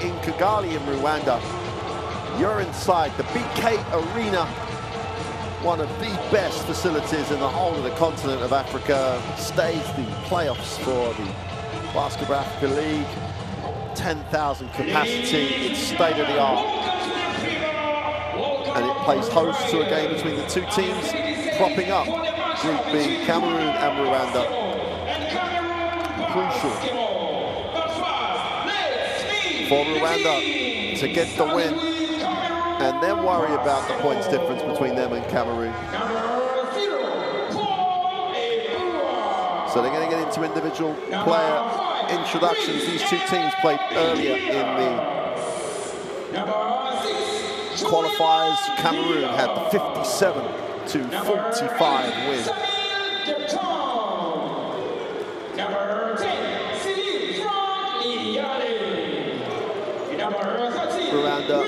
in Kigali in Rwanda. You're inside the BK Arena, one of the best facilities in the whole of the continent of Africa. Staged the playoffs for the Basketball Africa League. 10,000 capacity, it's state-of-the-art. And it plays host to a game between the two teams, propping up Group B, Cameroon and Rwanda. Crucial for Rwanda to get the win and then worry about the points difference between them and Cameroon. So they're going to get into individual player introductions. These two teams played earlier in the qualifiers. Cameroon had the 57-45 win. Rwanda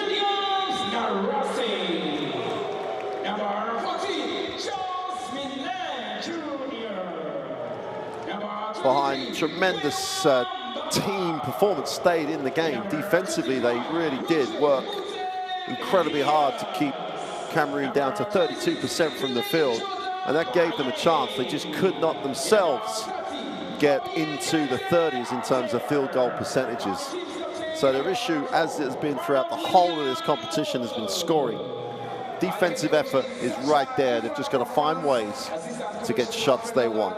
behind tremendous team performance, stayed in the game. Defensively, they really did work incredibly hard to keep Cameroon down to 32% from the field, and that gave them a chance. They just could not themselves get into the 30s in terms of field goal percentages. So their issue, as it has been throughout the whole of this competition, has been scoring. Defensive effort is right there. They've just got to find ways to get shots they want.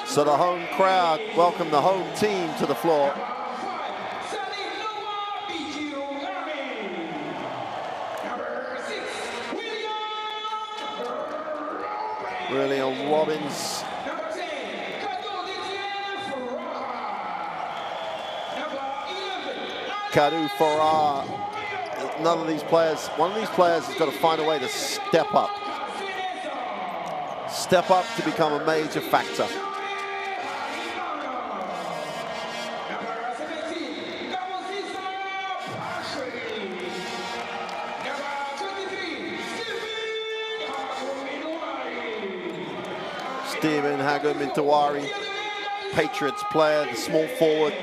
So the home crowd welcome the home team to the floor. Really on Robbins. Kadu Farah. None of these players, one of these players has got to find a way to step up. Step up to become a major factor. Stephen Hagum-Intawari, Patriots player, the small forward.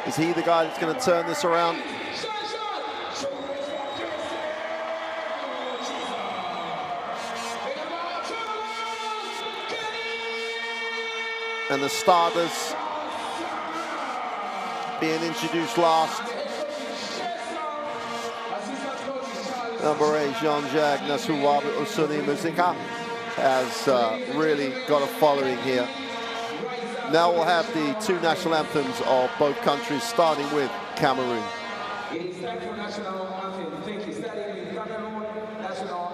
Is he the guy that's going to turn this around? And the starters being introduced last. Number 8, Jean-Jacques Nasuwabu Osuni Muzika has really got a following here. Now we'll have the two national anthems of both countries, starting with Cameroon. It is time for national anthem. Thank you. Starting with Cameroon national anthem.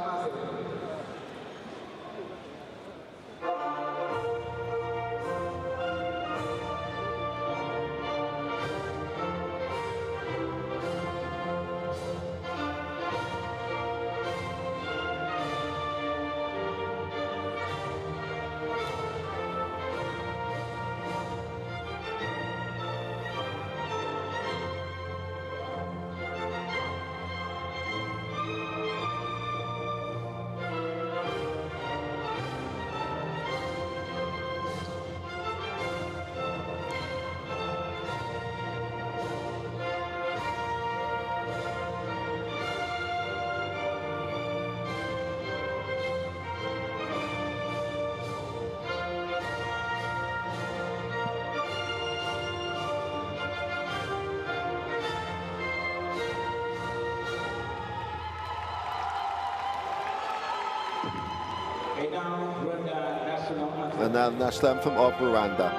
And now the national anthem of Rwanda.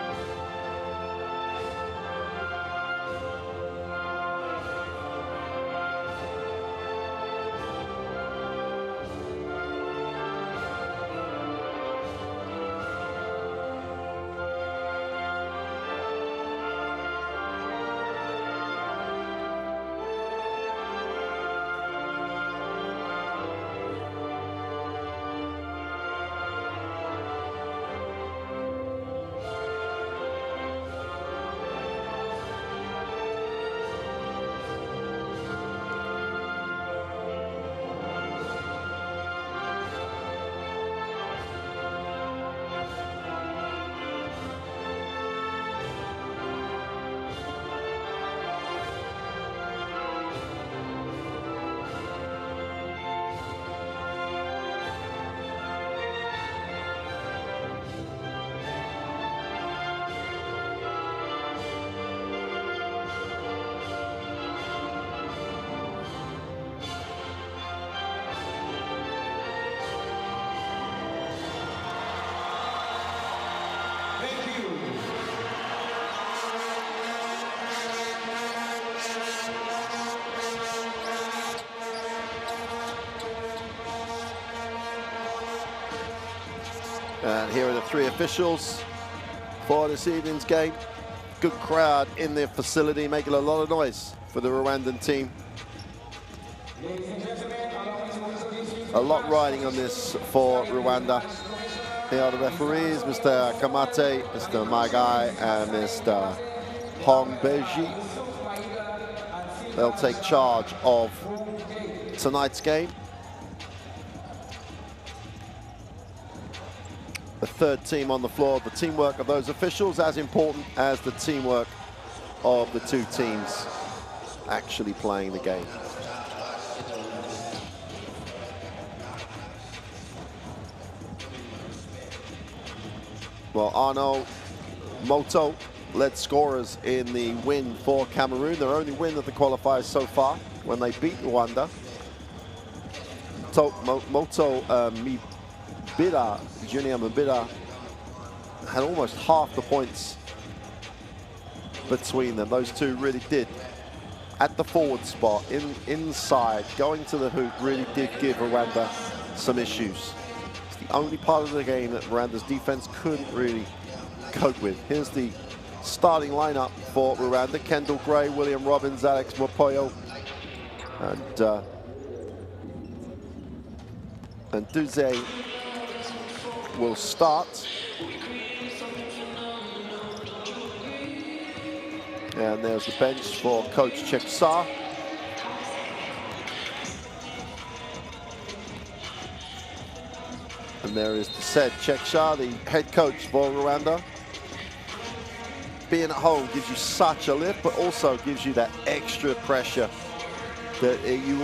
And here are the three officials for this evening's game. Good crowd in their facility, making a lot of noise for the Rwandan team. A lot riding on this for Rwanda. Here are the referees, Mr. Kamate, Mr. Magai, and Mr. Hongbeji. They'll take charge of tonight's game. The third team on the floor, the teamwork of those officials as important as the teamwork of the two teams actually playing the game. Well, Arno Moto led scorers in the win for Cameroon, their only win at the qualifiers so far when they beat Rwanda. Moto Mibira, Junior Mibira, had almost half the points between them. Those two really did, at the forward spot, inside, going to the hoop, really did give Rwanda some issues. It's the only part of the game that Rwanda's defense couldn't really cope with. Here's the starting lineup for Rwanda: Kendall Gray, William Robbins, Alex Mopoyo, and Duze will start. And there's the bench for Coach Cheksa. And there is the said Cheksa, the head coach for Rwanda. Being at home gives you such a lift, but also gives you that extra pressure that you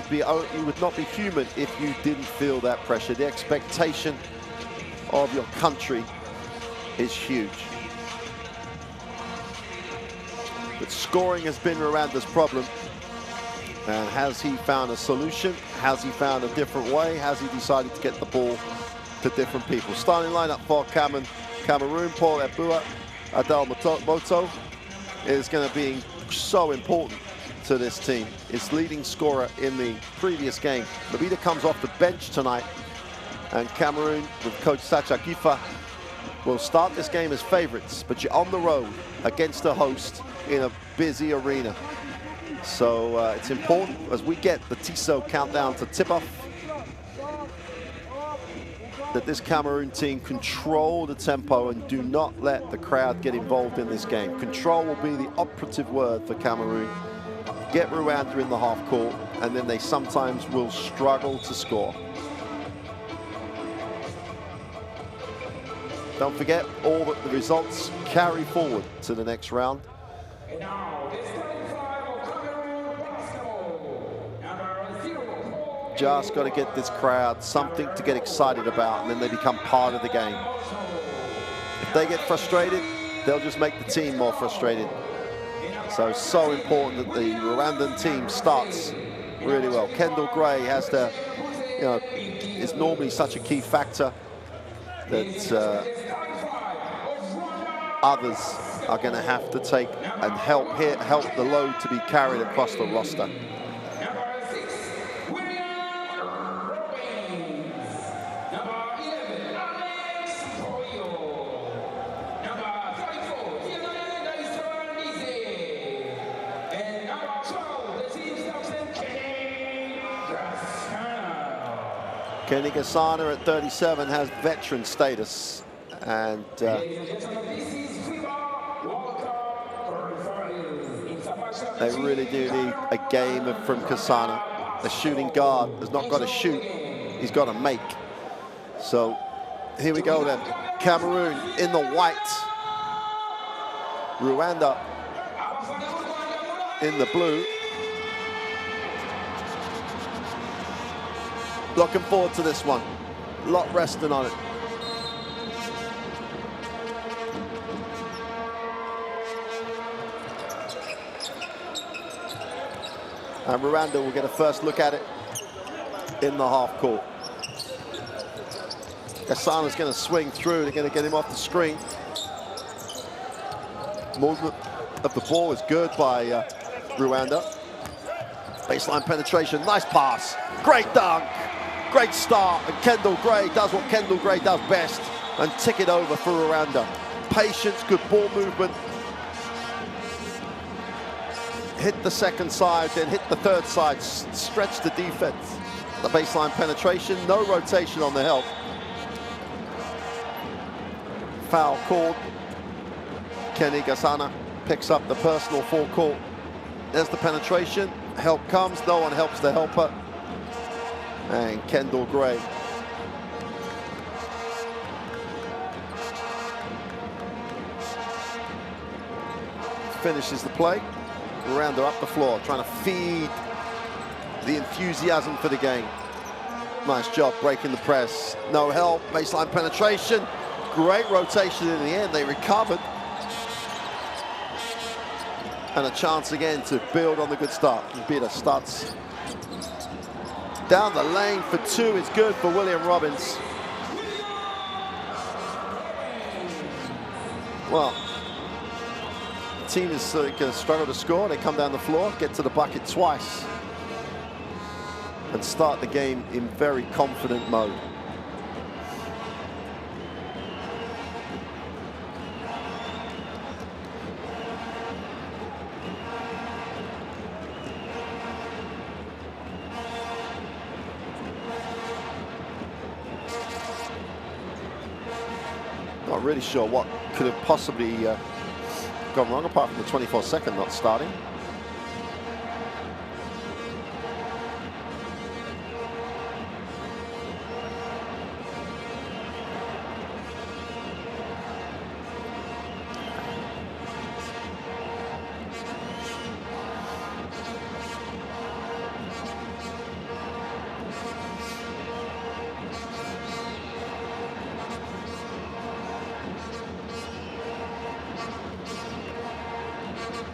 would not be human if you didn't feel that pressure. The expectation of your country is huge. But scoring has been Rwanda's problem. And has he found a solution? Has he found a different way? Has he decided to get the ball to different people? Starting lineup for Cameroon: Paul Ebua, Adel Moto is going to be so important to this team. His leading scorer in the previous game. Mabida comes off the bench tonight, and Cameroon, with Coach Sacha Gifa, will start this game as favorites, but you're on the road against a host in a busy arena. So it's important as we get the Tissot countdown to tip-off that this Cameroon team control the tempo and do not let the crowd get involved in this game. Control will be the operative word for Cameroon. Get Rwanda in the half court, and then they sometimes will struggle to score. Don't forget, all the results carry forward to the next round. Just got to get this crowd something to get excited about, and then they become part of the game. If they get frustrated, they'll just make the team more frustrated. So important that the Rwandan team starts really well. Kendall Gray has to, is normally such a key factor that others are going to have to take and help the load to be carried across the roster. Kenny Gasana at 37 has veteran status, and they really do need a game from Kasana. The shooting guard has not got to shoot, he's got to make. So here we go then. Cameroon in the white, Rwanda in the blue. Looking forward to this one. A lot resting on it. And Rwanda will get a first look at it in the half court. Gasana's going to swing through. They're going to get him off the screen. Movement of the ball is good by Rwanda. Baseline penetration, nice pass. Great dunk. Great start, and Kendall Gray does what Kendall Gray does best. and tick it over for Rwanda. Patience, good ball movement. Hit the second side, then hit the third side, stretch the defense. The baseline penetration, no rotation on the help. Foul called. Kenny Gasana picks up the personal forecourt. There's the penetration, help comes, no one helps the helper. And Kendall Gray finishes the play. Rwanda up the floor, trying to feed the enthusiasm for the game. Nice job breaking the press. No help, baseline penetration. Great rotation in the end, they recovered. And a chance again to build on the good start. Mbida starts down the lane for two. It's good for William Robbins. Well, the team is going to struggle to score. They come down the floor, get to the bucket twice, and start the game in very confident mode. Not really sure what could have possibly gone wrong, apart from the 24-second not starting.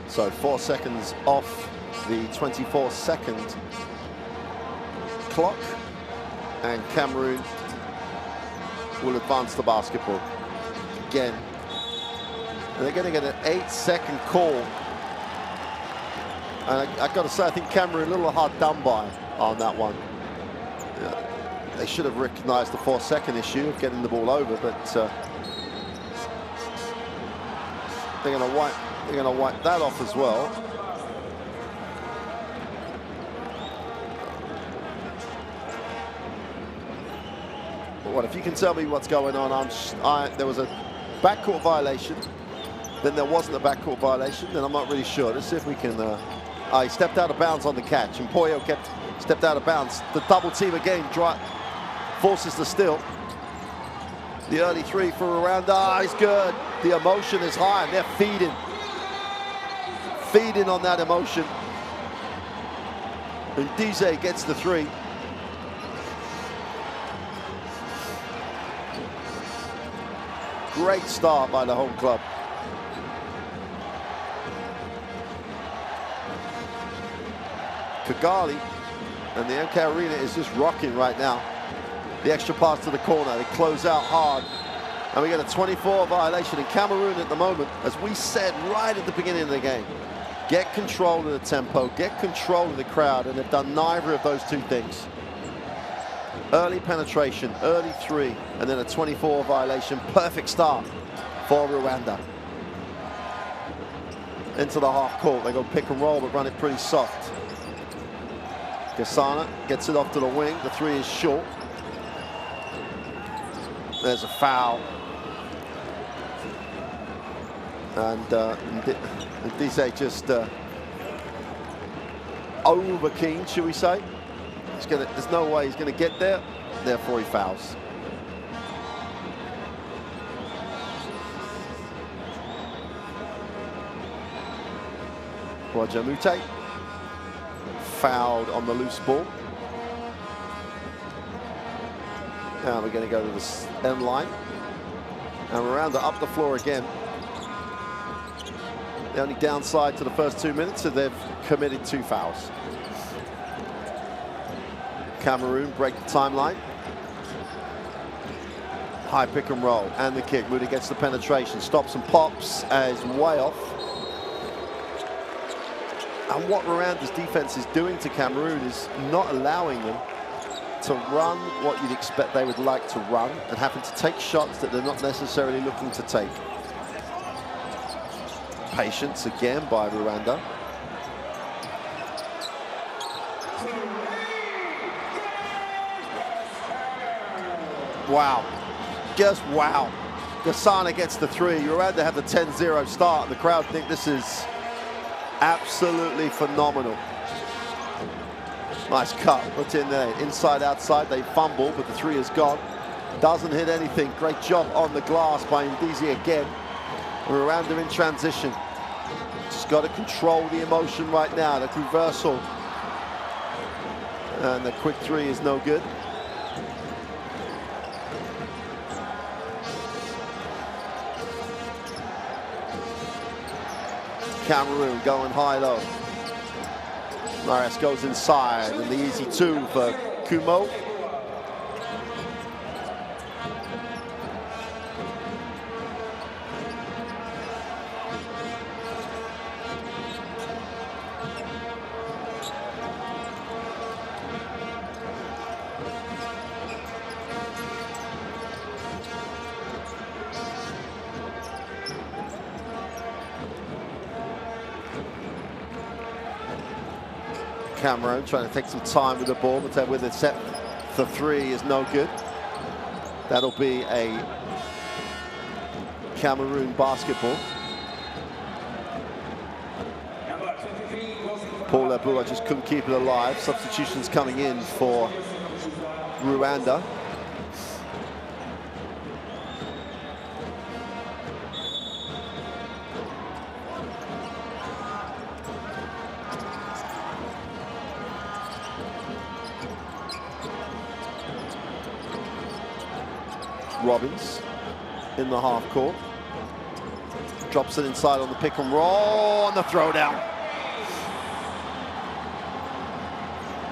So 4 seconds off the 24-second clock, and Cameroon will advance the basketball again. And they're going to get an 8-second call. And I've got to say, I think Cameroon a little hard done by on that one. Yeah, they should have recognized the 4-second issue of getting the ball over, but they're going to wipe that off as well. But what if you can tell me what's going on? There was a backcourt violation, then there wasn't a backcourt violation, then I'm not really sure. Let's see if we can. He stepped out of bounds on the catch, and Poyo stepped out of bounds. The double team again forces the steal. The early three for Rwanda is good. The emotion is high, and they're feeding on that emotion. And Dize gets the three. Great start by the home club. Kigali and the MK Arena is just rocking right now. The extra pass to the corner, they close out hard. And we get a 24 violation in Cameroon at the moment, as we said right at the beginning of the game. Get control of the tempo, get control of the crowd, and they've done neither of those two things. Early penetration, early three, and then a 24 violation. Perfect start for Rwanda. Into the half court, they go pick and roll, but run it pretty soft. Gasana gets it off to the wing, the three is short. There's a foul. And Dize just over keen, should we say? There's no way he's going to get there, therefore he fouls. Roger Mute fouled on the loose ball. Now we're going to go to the end line. And Rwanda up the floor again. The only downside to the first 2 minutes is they've committed 2 fouls. Cameroon break the timeline. High pick and roll and the kick. Moody gets the penetration, stops and pops as way off. And what Rwanda's defense is doing to Cameroon is not allowing them to run what you'd expect they would like to run and having to take shots that they're not necessarily looking to take. Patience again by Rwanda. Wow, just wow. Gasana gets the three. Rwanda have the 10-0 start, and the crowd think this is absolutely phenomenal. Nice cut, put in there, inside, outside. They fumble, but the three is gone. Doesn't hit anything. Great job on the glass by Ndizi again. Rwanda in transition. Just got to control the emotion right now. The reversal. And the quick three is no good. Cameroon going high-low. Maris goes inside, and the easy two for Kumo. Cameroon trying to take some time with the ball, but with it set for three is no good. That'll be a Cameroon basketball. Paul Lebua just couldn't keep it alive. Substitutions coming in for Rwanda. Robbins in the half court. Drops it inside on the pick and roll, and the throwdown.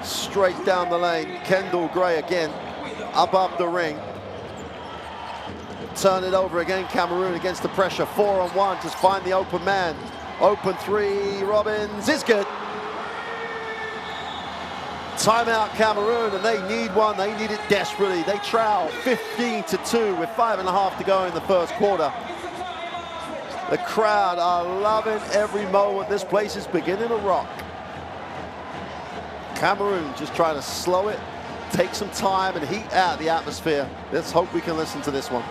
Straight down the lane. Kendall Gray again, above the ring. Turn it over again, Cameroon against the pressure. 4-on-1, just find the open man. Open three, Robbins is good. Timeout Cameroon, and they need one. They need it desperately. They trail 15-2 with 5.5 to go in the first quarter. The crowd are loving every moment. This place is beginning to rock. Cameroon just trying to slow it, take some time and heat out the atmosphere. Let's hope we can listen to this one.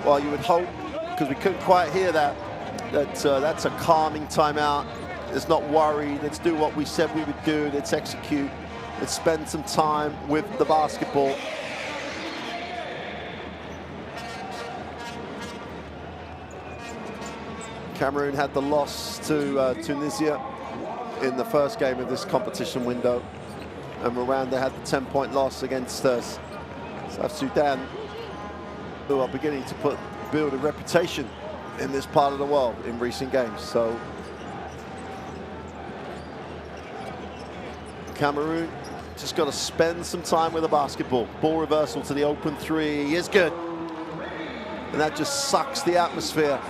Well, you would hope, because we couldn't quite hear that, that's a calming timeout. Let's not worry. Let's do what we said we would do. Let's execute. Let's spend some time with the basketball. Cameroon had the loss to Tunisia in the first game of this competition window, and Rwanda had the 10-point loss against South Sudan, who are beginning to build a reputation in this part of the world in recent games. So Cameroon just got to spend some time with the basketball. Ball reversal to the open three is good, and that just sucks the atmosphere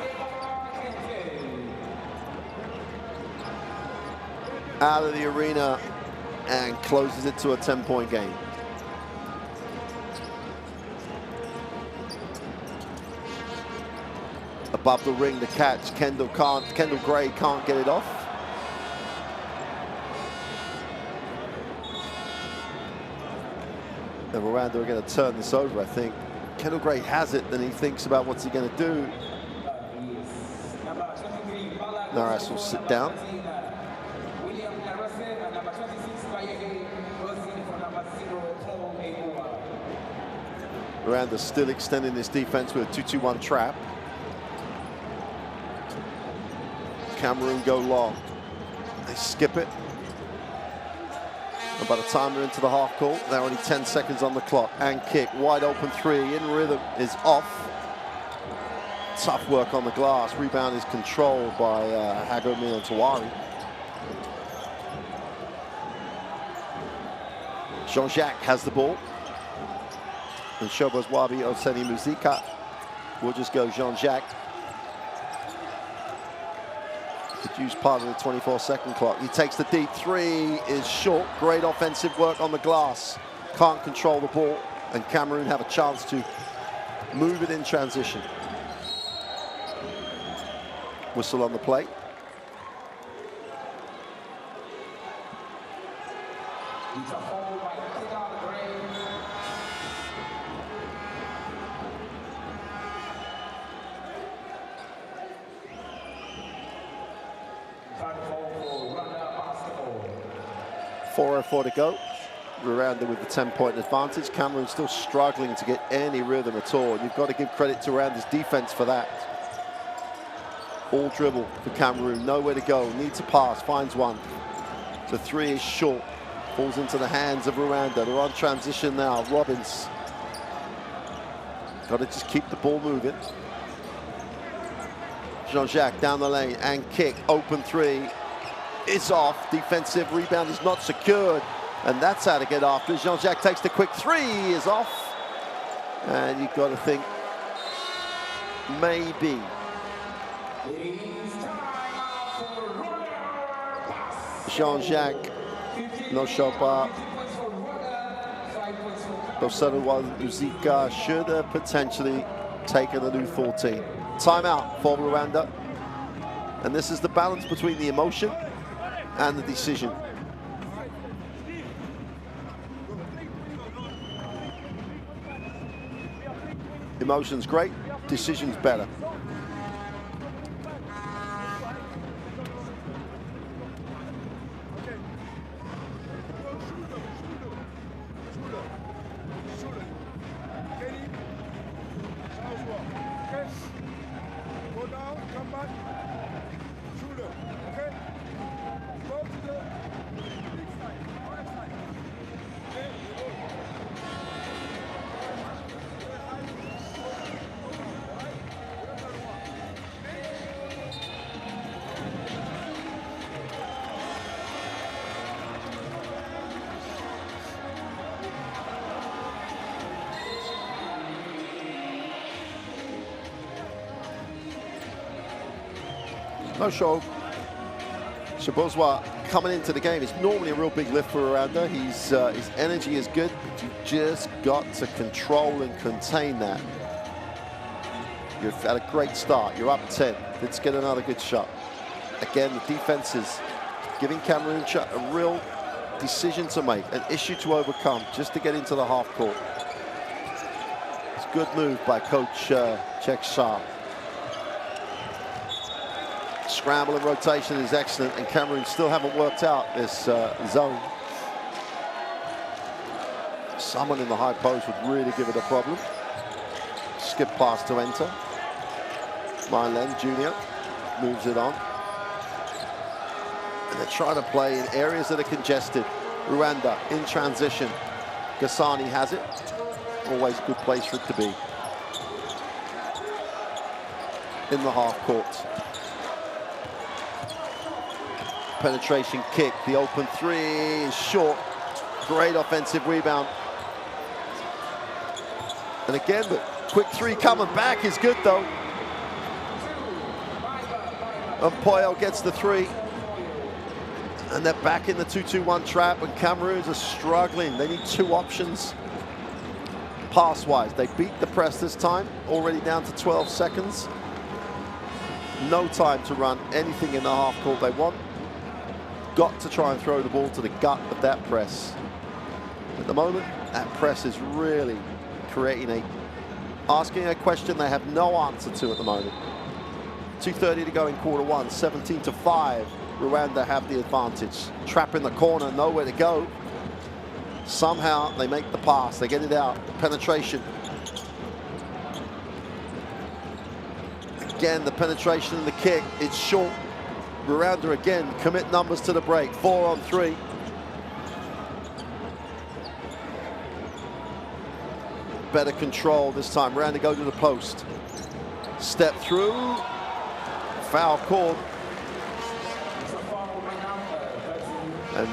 out of the arena and closes it to a 10-point game. Above the ring, the catch. Kendall Gray can't get it off. And Rwanda are going to turn this over, I think. Kendall Gray has it, then he thinks about what's he going to do. Naras will sit down. Rwanda still extending this defense with a 2-2-1 trap. Cameroon go long. They skip it. And by the time they're into the half court, they're only 10 seconds on the clock. And kick, wide open three, in rhythm, is off. Tough work on the glass. Rebound is controlled by Hago Milantawari. Jean-Jacques has the ball. And Shobozwabi Oseni Muzika will just go Jean-Jacques. Could use part of the 24-second clock. He takes the deep three, is short. Great offensive work on the glass. Can't control the ball, and Cameroon have a chance to move it in transition. Whistle on the plate. .404 to go. Rwanda with the 10-point advantage. Cameroon still struggling to get any rhythm at all. You've got to give credit to Rwanda's defense for that. All dribble for Cameroon, nowhere to go, need to pass, finds one. The three is short, falls into the hands of Rwanda. They're on transition now, Robbins. Got to just keep the ball moving. Jean-Jacques down the lane and kick, open three. Is off, defensive rebound is not secured, and that's how to get after. Jean-Jacques takes the quick three, is off, and you've got to think maybe. Jean-Jacques, no Shopa, Uzika should have potentially taken a new 14. Timeout for Rwanda, and this is the balance between the emotion and the decision. Emotion's great, decision's better. No show. Shabozwa coming into the game is normally a real big lift for Rwanda. His energy is good, but you just got to control and contain that. You've had a great start. You're up 10. Let's get another good shot. Again, the defense is giving Cameroon a real decision to make, an issue to overcome, just to get into the half court. It's a good move by Coach Chek Shah. Scramble and rotation is excellent, and Cameroon still haven't worked out this zone. Someone in the high post would really give it a problem. Skip pass to enter. Mylen Jr. moves it on. And they're trying to play in areas that are congested. Rwanda in transition. Gassani has it. Always a good place for it to be. In the half court. Penetration kick, the open three is short. Great offensive rebound. And again, the quick three coming back is good though. And Poyo gets the three. And they're back in the 2-2-1 trap, and Cameroons are struggling. They need two options pass-wise. They beat the press this time, already down to 12 seconds. No time to run anything in the half court they want. Got to try and throw the ball to the gut of that press. At the moment, that press is really asking a question they have no answer to at the moment. 2:30 to go in quarter one, 17-5. Rwanda have the advantage. Trap in the corner, nowhere to go. Somehow they make the pass, they get it out. Penetration. Again, the penetration and the kick, it's short. Rwanda again commit numbers to the break, 4-on-3. Better control this time. Rwanda go to the post. Step through. Foul called. And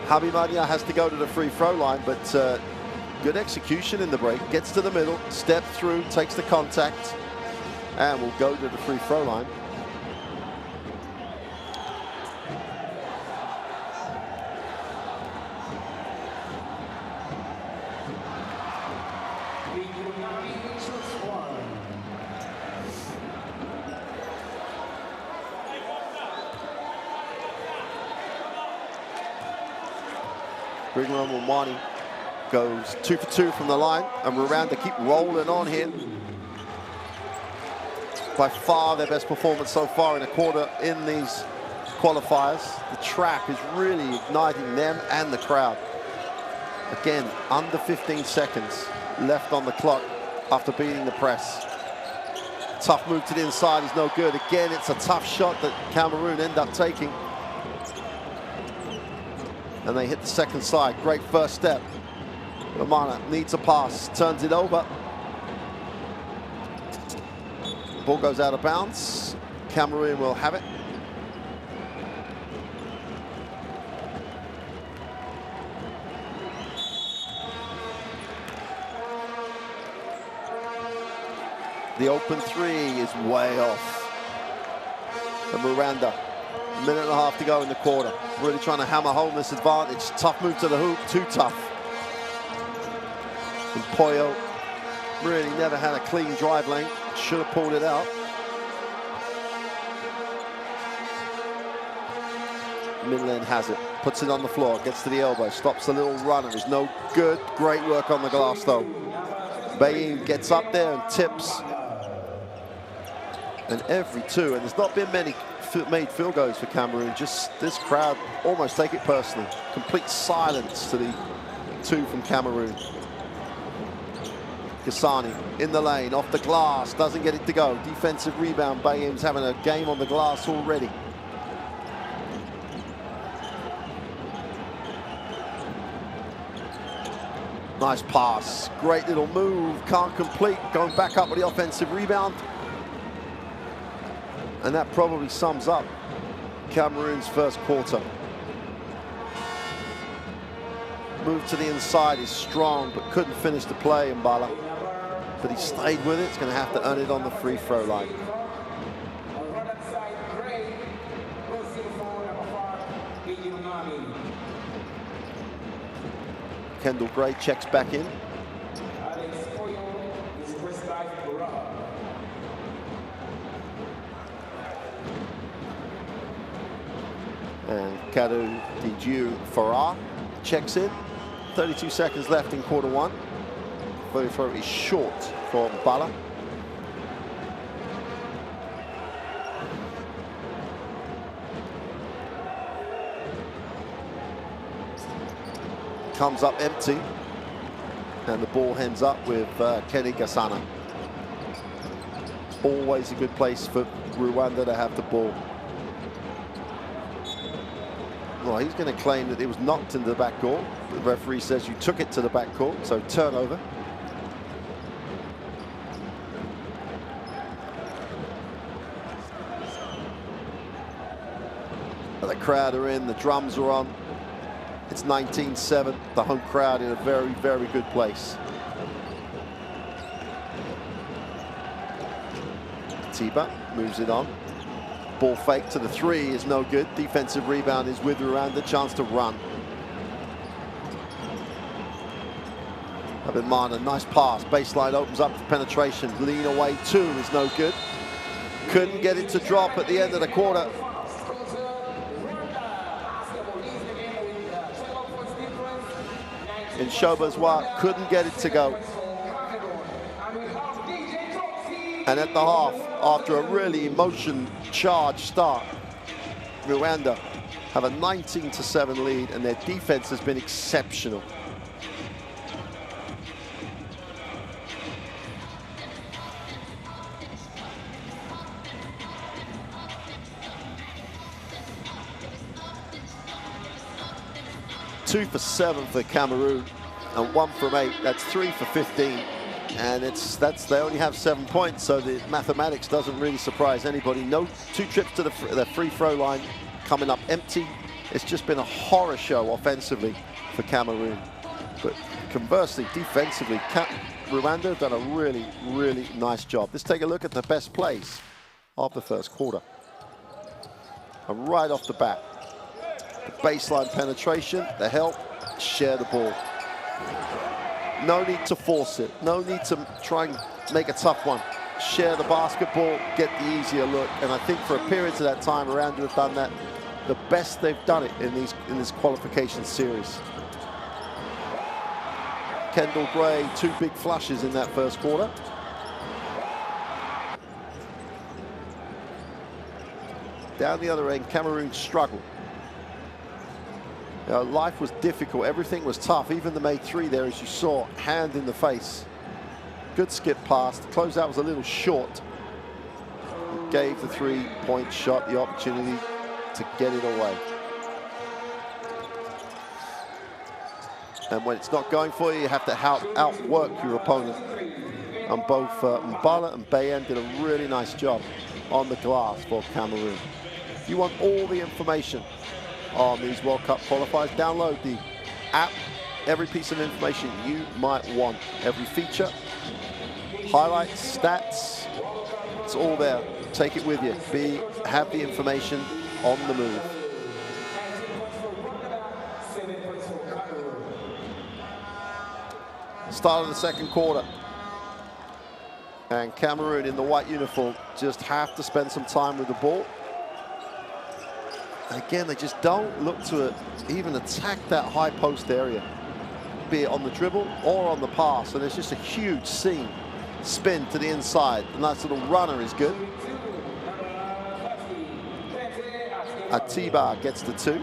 Habimania has to go to the free throw line, but good execution in the break. Gets to the middle, step through, takes the contact, and will go to the free throw line. Mwani goes 2 for 2 from the line, and Rwanda keep rolling on here. By far their best performance so far in a quarter in these qualifiers. The track is really igniting them and the crowd. Again, under 15 seconds left on the clock after beating the press. Tough move to the inside is no good. Again, it's a tough shot that Cameroon end up taking. And they hit the second side. Great first step. Romana needs a pass, turns it over. Ball goes out of bounds. Cameroon will have it. The open three is way off. And Rwanda, minute and a half to go in the quarter. Really trying to hammer home this advantage. Tough move to the hoop, too tough. And Poyo really never had a clean drive lane. Should have pulled it out. Midland has it, puts it on the floor, gets to the elbow, stops a little runner, is no good. Great work on the glass though. Bayim gets up there and tips. And every two, and there's not been many made field goals for Cameroon, just this crowd almost take it personally. Complete silence to the two from Cameroon. Kasani in the lane, off the glass, doesn't get it to go. Defensive rebound, Bayim's having a game on the glass already. Nice pass, great little move, can't complete, going back up with the offensive rebound. And that probably sums up Cameroon's first quarter. Move to the inside is strong, but couldn't finish the play, Mbala. But he stayed with it, he's going to have to earn it on the free throw line. Kendall Gray checks back in. And Kadou Didiu Farah checks in. 32 seconds left in quarter one. Free throw is short for Bala. Comes up empty. And the ball ends up with Kenny Gasana. Always a good place for Rwanda to have the ball. Well, he's going to claim that it was knocked into the backcourt. The referee says you took it to the backcourt, so turnover. But the crowd are in, the drums are on. It's 19-7, the home crowd in a very, very good place. Tiba moves it on. Ball fake to the three is no good. Defensive rebound is with Rwanda, chance to run. Abimana, nice pass. Baseline opens up for penetration. Lean away two is no good. Couldn't get it to drop at the end of the quarter. In Shobazwa, couldn't get it to go. And at the half, after a really emotion-charged start, Rwanda have a 19-7 lead, and their defense has been exceptional. Two for 7 for Cameroon, and 1 from 8. That's 3 for 15. And they only have 7 points, so the mathematics doesn't really surprise anybody. No 2 trips to the free throw line, coming up empty. It's just been a horror show offensively for Cameroon. But conversely, defensively, Rwanda have done a really, really nice job. Let's take a look at the best plays of the first quarter. And right off the bat, the baseline penetration, the help, share the ball. No need to force it. No need to try and make a tough one. Share the basketball, get the easier look. And I think for a period of that time, Rwanda have done that the best they've done it in this qualification series. Kendall Gray, 2 big flushes in that first quarter. Down the other end, Cameroon struggled. Life was difficult, everything was tough. Even the made 3 there, as you saw, hand in the face. Good skip pass. The closeout was a little short. It gave the 3-point shot the opportunity to get it away. And when it's not going for you, you have to outwork your opponent. And both Mbala and Bayen did a really nice job on the glass for Cameroon. If you want all the information on these World Cup qualifiers, download the app. Every piece of information you might want, every feature, highlights, stats, it's all there. Take it with you. Have the information on the move. Start of the second quarter. And Cameroon in the white uniform just have to spend some time with the ball. And again, they just don't look to even attack that high post area, be it on the dribble or on the pass. And there's just a huge seam, spin to the inside. A nice little runner is good. Atiba gets the 2.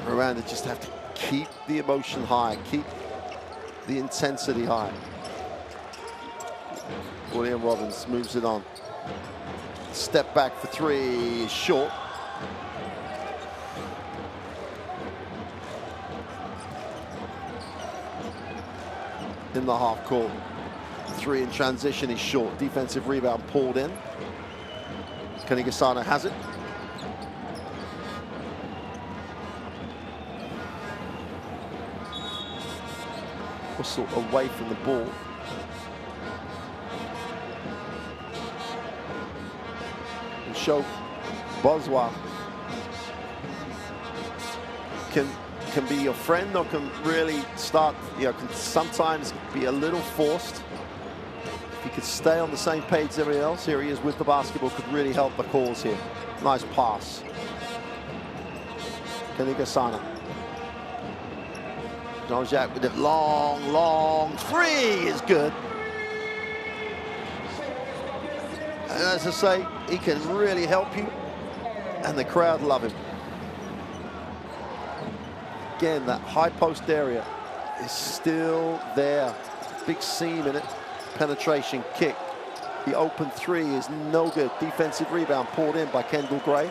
Rwanda just have to keep the emotion high, keep the intensity high. William Robbins moves it on. Step back for 3 is short. In the half court. 3 in transition is short. Defensive rebound pulled in. Kanigasana has it. Whistle away from the ball. And show Boswa can be your friend, or can really start, can sometimes be a little forced. If he could stay on the same page as everyone else, here he is with the basketball, could really help the cause here. Nice pass. Kanigasana. Jean-Jacques with it, long 3 is good. And as I say, he can really help you, and the crowd love him. Again, that high post area is still there. Big seam in it. Penetration, kick. The open 3 is no good. Defensive rebound pulled in by Kendall Gray.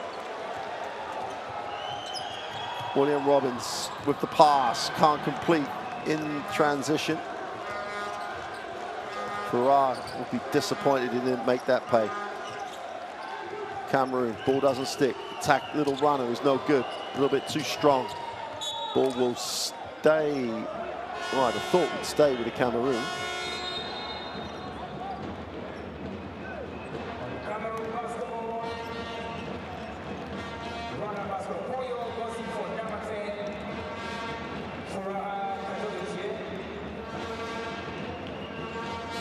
William Robbins with the pass, can't complete in transition. Farrar will be disappointed he didn't make that pay. Cameroon, ball doesn't stick. Attack, little runner is no good. A little bit too strong. Ball will stay, well, I'd have thought would stay with the Cameroon.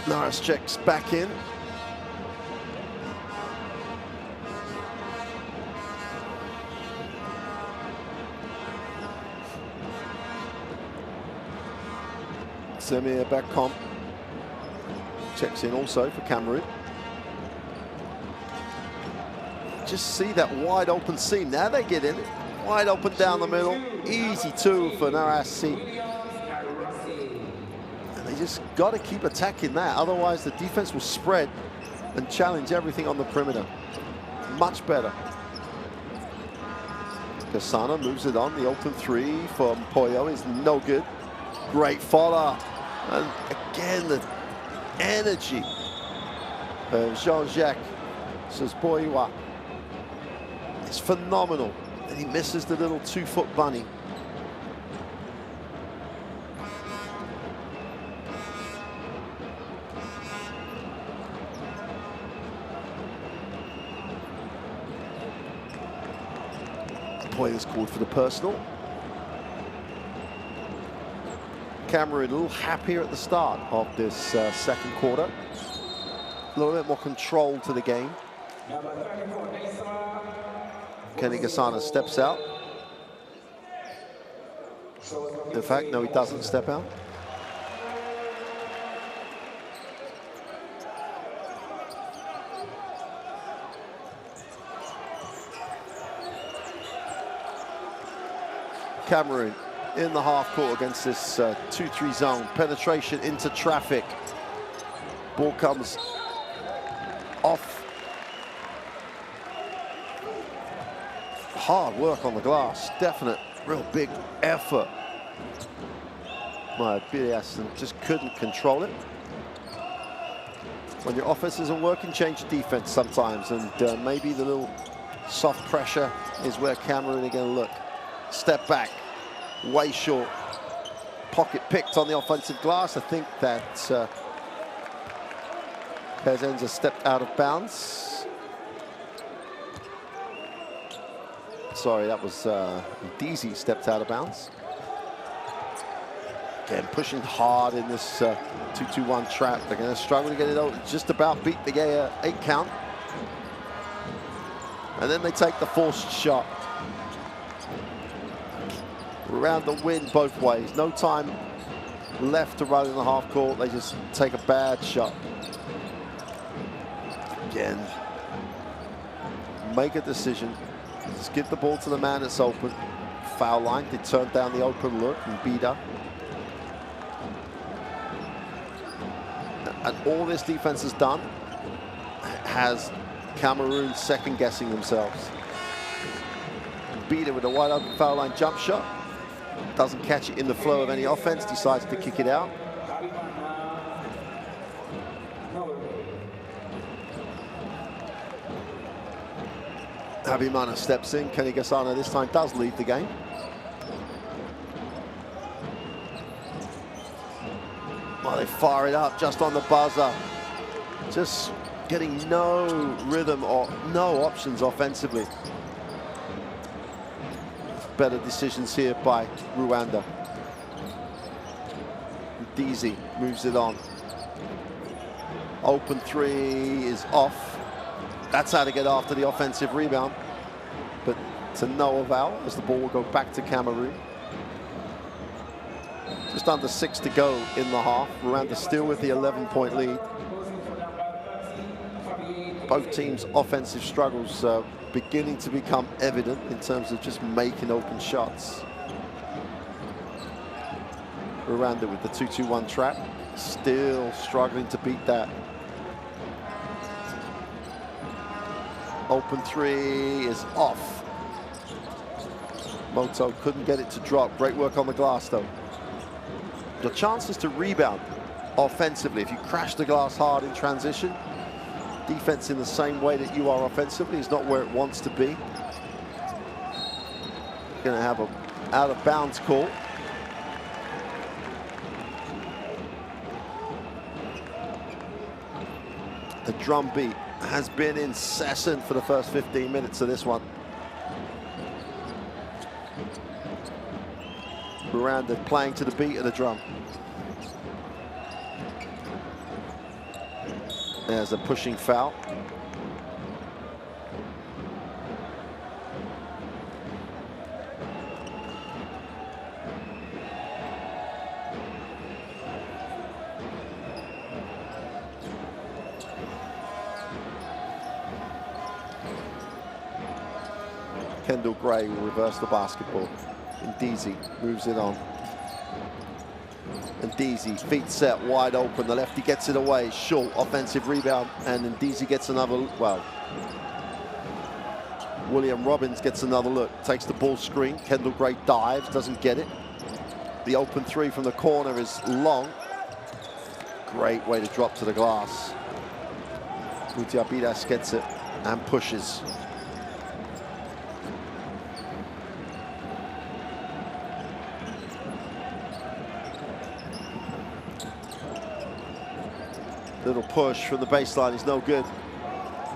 Norris checks back in. CMR back comp. checks in also for Cameroon. Just see that wide open seam. Now they get in. Wide open down the middle. Easy two for Narasi. And they just got to keep attacking that. Otherwise, the defense will spread and challenge everything on the perimeter. Much better. Kasana moves it on. The open three for Mpoyo is no good. Great follow. And again, the energy of Jean-Jacques Sosboiwa is phenomenal. And he misses the little 2-foot bunny. Players called for the personal. Cameroon a little happier at the start of this second quarter. A little bit more control to the game. Kenny Gasana steps out. In fact, no, he doesn't step out. Cameroon in the half court against this 2-3 zone. Penetration into traffic. Ball comes off. Hard work on the glass. Definite, real big effort. My Bilias just couldn't control it. When your offense isn't working, change your defense sometimes. And maybe the little soft pressure is where Cameroon are going to look. Step back, way short. Pocket picked on the offensive glass. I think that Pezenza stepped out of bounds. Sorry, that was Deasy stepped out of bounds. Again, pushing hard in this 2-2-1 trap. They're going to struggle to get it out. Just about beat the 8 count. And then they take the forced shot. Around the wind both ways. No time left to run in the half court. They just take a bad shot. Again, make a decision. Just give the ball to the man that's open. Foul line. They turn down the open look and Bida. And all this defense has done has Cameroon second guessing themselves. Bida with a wide open foul line jump shot. Doesn't catch it in the flow of any offense, decides to kick it out. Habimana steps in. Kenny Gasana this time does lead the game. Well, they fire it up just on the buzzer. Just getting no rhythm or no options offensively. Better decisions here by Rwanda. Deasy moves it on. Open three is off. That's how to get after the offensive rebound. But to no avail as the ball will go back to Cameroon. Just under 6 to go in the half. Rwanda still with the 11-point lead. Both teams' offensive struggles beginning to become evident in terms of just making open shots. Rwanda with the 2-2-1 trap, still struggling to beat that. Open three is off. Moto couldn't get it to drop. Great work on the glass though. The chances to rebound offensively, if you crash the glass hard in transition, defense in the same way that you are offensively is not where it wants to be. Going to have an out of bounds call. The drum beat has been incessant for the first 15 minutes of this one. Rwanda playing to the beat of the drum. There's a pushing foul. Kendall Gray will reverse the basketball. Ndezi moves it on. Ndezi, feet set, wide open. The lefty gets it away. Short offensive rebound, and Ndezi gets another, well, William Robbins gets another look. Takes the ball screen. Kendall Gray dives, doesn't get it. The open three from the corner is long. Great way to drop to the glass. Mutiabidas gets it and pushes. Little push from the baseline is no good.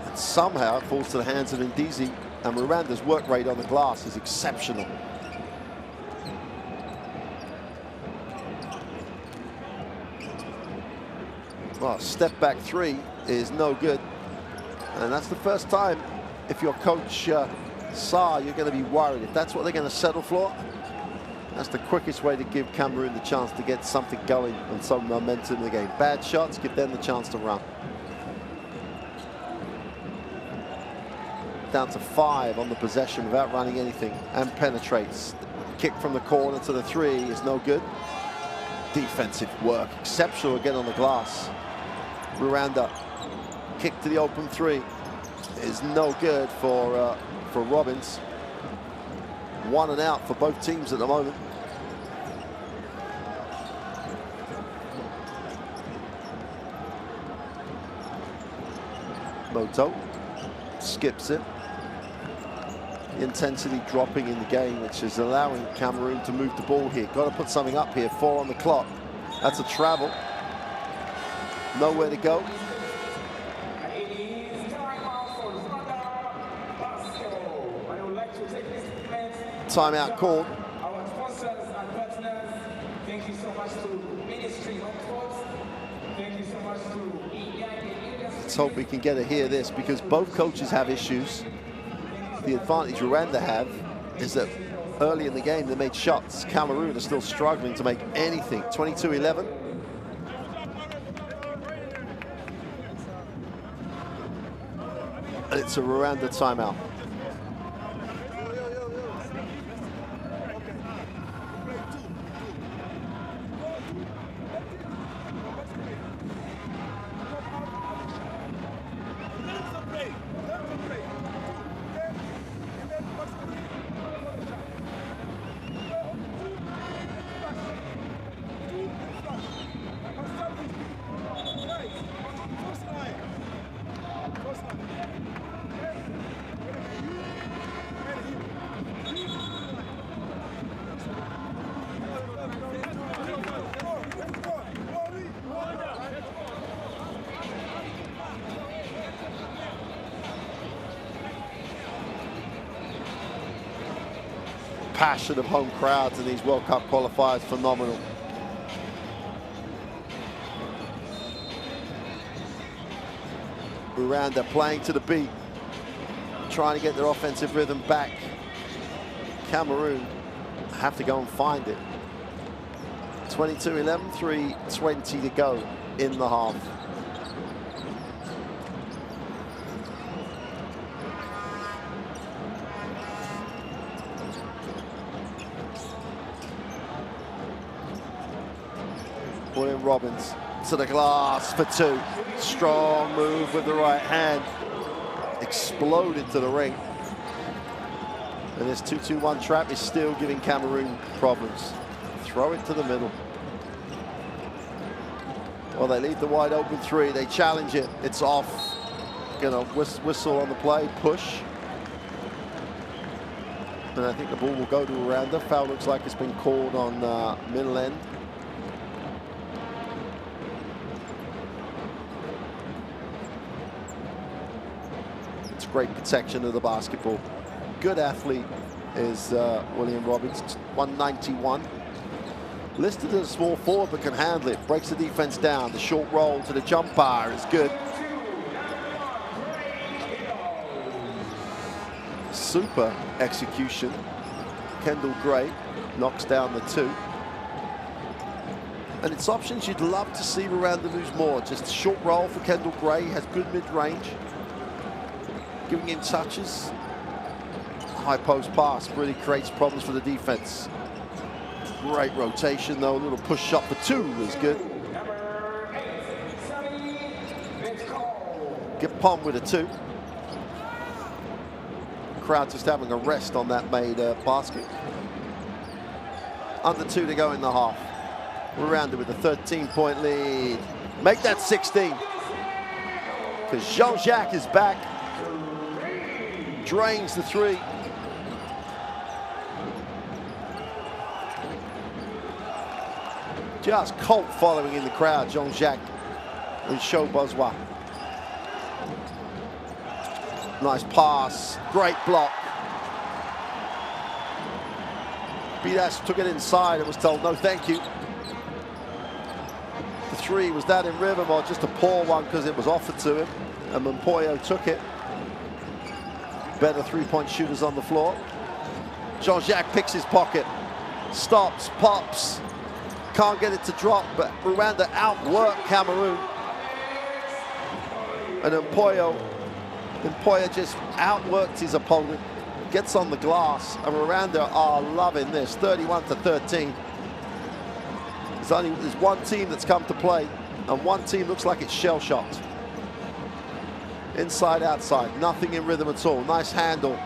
And somehow it falls to the hands of Ndezi, and Rwanda's work rate on the glass is exceptional. Well, step back three is no good. And that's the first time, if you're Coach Sarr, you're going to be worried. If that's what they're going to settle for, that's the quickest way to give Cameroon the chance to get something going and some momentum in the game. Bad shots, give them the chance to run. Down to 5 on the possession without running anything, and penetrates. Kick from the corner to the 3 is no good. Defensive work, exceptional again on the glass. Rwanda, kick to the open 3 is no good for Robbins. 1 and out for both teams at the moment. Moto skips it. The intensity dropping in the game, which is allowing Cameroon to move the ball here. Got to put something up here. 4 on the clock. That's a travel. Nowhere to go. Timeout called. Our sponsors and partners, thank you so much to Ministry of Sports. Thank you so much to Let's hope we can get to hear this, because both coaches have issues. The advantage Rwanda have is that early in the game they made shots. Cameroon are still struggling to make anything. 22-11. And it's a Rwanda timeout. Passion of home crowds in these World Cup qualifiers, phenomenal. Rwanda playing to the beat, trying to get their offensive rhythm back. Cameroon have to go and find it. 22-11, 3:20 to go in the half. William Robbins to the glass for 2. Strong move with the right hand. Exploded to the ring. And this 2-2-1 trap is still giving Cameroon problems. Throw it to the middle. Well, they leave the wide open 3. They challenge it. It's off. Gonna whistle on the play. Push. And I think the ball will go to Rwanda. Foul looks like it's been called on middle end. Great protection of the basketball. Good athlete is William Robbins, 191. Listed as a small forward, but can handle it. Breaks the defense down. The short roll to the jumper is good. Super execution. Kendall Gray knocks down the 2. And it's options you'd love to see Rwanda lose more. Just short roll for Kendall Gray, has good mid-range. Giving him touches. high post pass really creates problems for the defense. Great rotation though, a little push shot for two is good. Get Pom with a two. Crowd just having a rest on that made basket. Under 2 to go in the half. Rwanda with a 13-point lead. Make that 16. Because Jean-Jacques is back. Drains the three. Just cult following in the crowd, Jean-Jacques and Show Boswa. Nice pass, great block. Bidas took it inside and was told no thank you. The three, was that in rhythm or just a poor one because it was offered to him? And Mpoyo took it. Better three-point shooters on the floor. Jean-Jacques picks his pocket, stops, pops. Can't get it to drop, but Rwanda outwork Cameroon. And Mpoyo just outworked his opponent, gets on the glass, and Rwanda are loving this, 31-13. There's one team that's come to play, and one team looks like it's shell-shocked. Inside, outside, nothing in rhythm at all. Nice handle,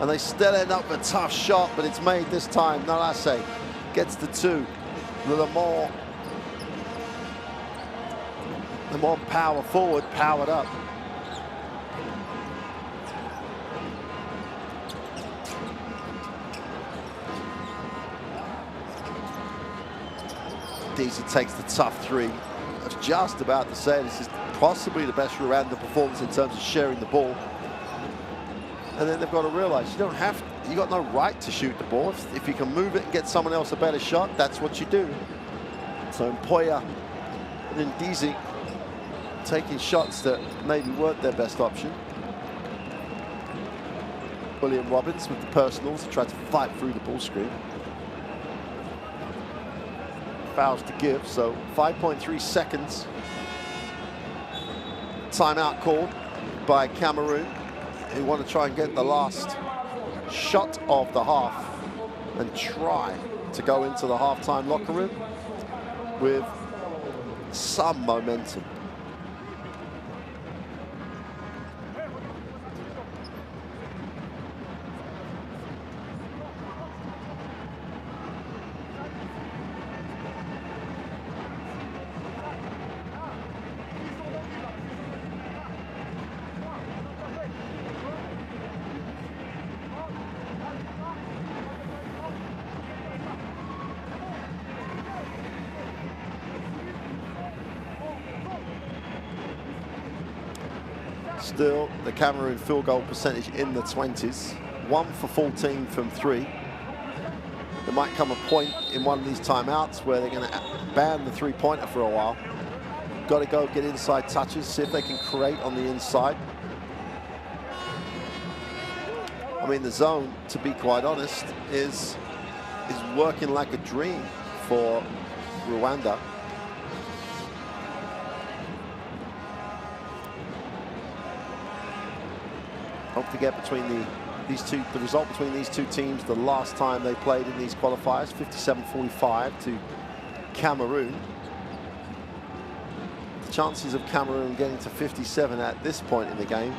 and they still end up with a tough shot, but it's made this time. Narase gets the two. The more power forward, powered up. Deasy takes the tough three. I was just about to say this is possibly the best Rwanda performance in terms of sharing the ball. And then they've got to realize you got no right to shoot the ball. If you can move it and get someone else a better shot, that's what you do. So Mpoya and Deasy taking shots that maybe weren't their best option. William Robbins with the personals, tried to fight through the ball screen. Fouls to give, so 5.3 seconds. Timeout called by Cameroon, who want to try and get the last shot of the half and try to go into the halftime locker room with some momentum. Still, the Cameroon field goal percentage in the 20s. 1 for 14 from 3. There might come a point in one of these timeouts where they're going to ban the three-pointer for a while. Got to go get inside touches, see if they can create on the inside. I mean, the zone, to be quite honest, is working like a dream for Rwanda. Don't forget the result between these two teams the last time they played in these qualifiers, 57-45 to Cameroon. The chances of Cameroon getting to 57 at this point in the game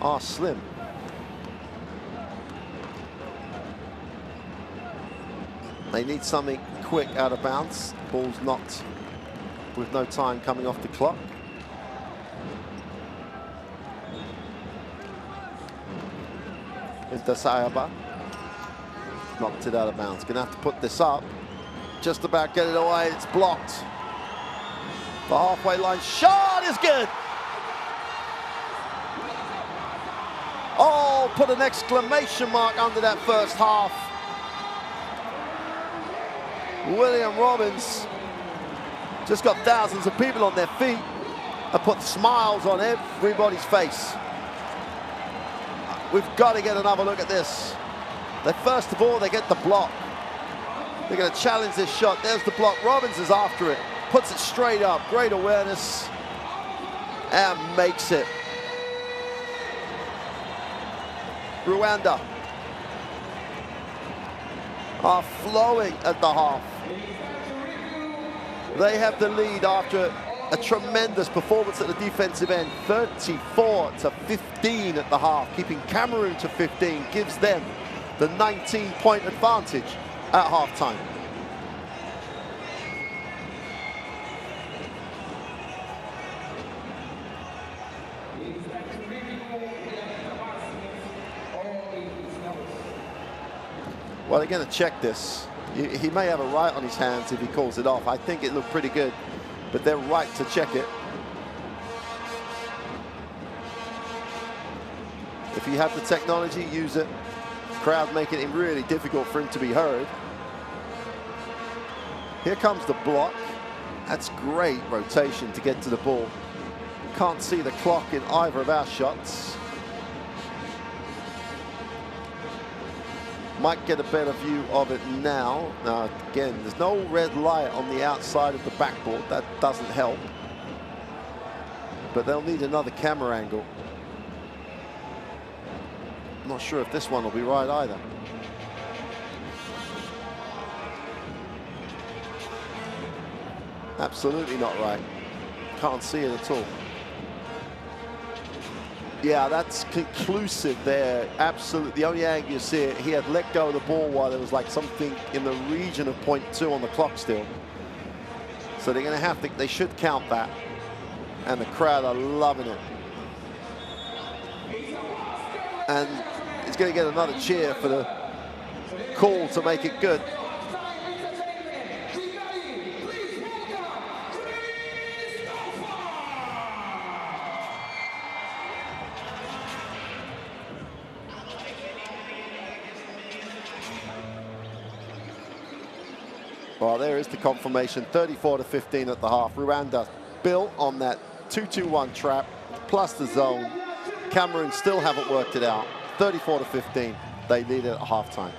are slim. They need something quick out of bounds. Ball's knocked with no time coming off the clock. Into Sayaba. Knocked it out of bounds. Gonna have to put this up. Just about get it away. It's blocked. The halfway line shot is good. Oh, put an exclamation mark under that first half. William Robbins just got thousands of people on their feet and put smiles on everybody's face. We've got to get another look at this. First of all, they get the block. They're going to challenge this shot. There's the block. Robbins is after it. Puts it straight up. Great awareness. And makes it. Rwanda are flowing at the half. They have the lead after a tremendous performance at the defensive end, 34-15 at the half, keeping Cameroon to 15, gives them the 19-point advantage at halftime. Well, they're going to check this. He may have a right on his hands if he calls it off. I think it looked pretty good, but they're right to check it. If you have the technology, use it. Crowd making it really difficult for him to be heard. Here comes the block. That's great rotation to get to the ball. Can't see the clock in either of our shots. Might get a better view of it now. Now, again, there's no red light on the outside of the backboard. That doesn't help. But they'll need another camera angle. I'm not sure if this one will be right either. Absolutely not right. Can't see it at all. Yeah, that's conclusive there. Absolutely. The only angle you see it, he had let go of the ball while there was like something in the region of 0.2 on the clock still. So they're going to have to, they should count that. And the crowd are loving it. And he's going to get another cheer for the call to make it good. Well, there is the confirmation, 34-15 at the half. Rwanda built on that 2-2-1 trap, plus the zone. Cameroon still haven't worked it out. 34-15, they lead it at halftime.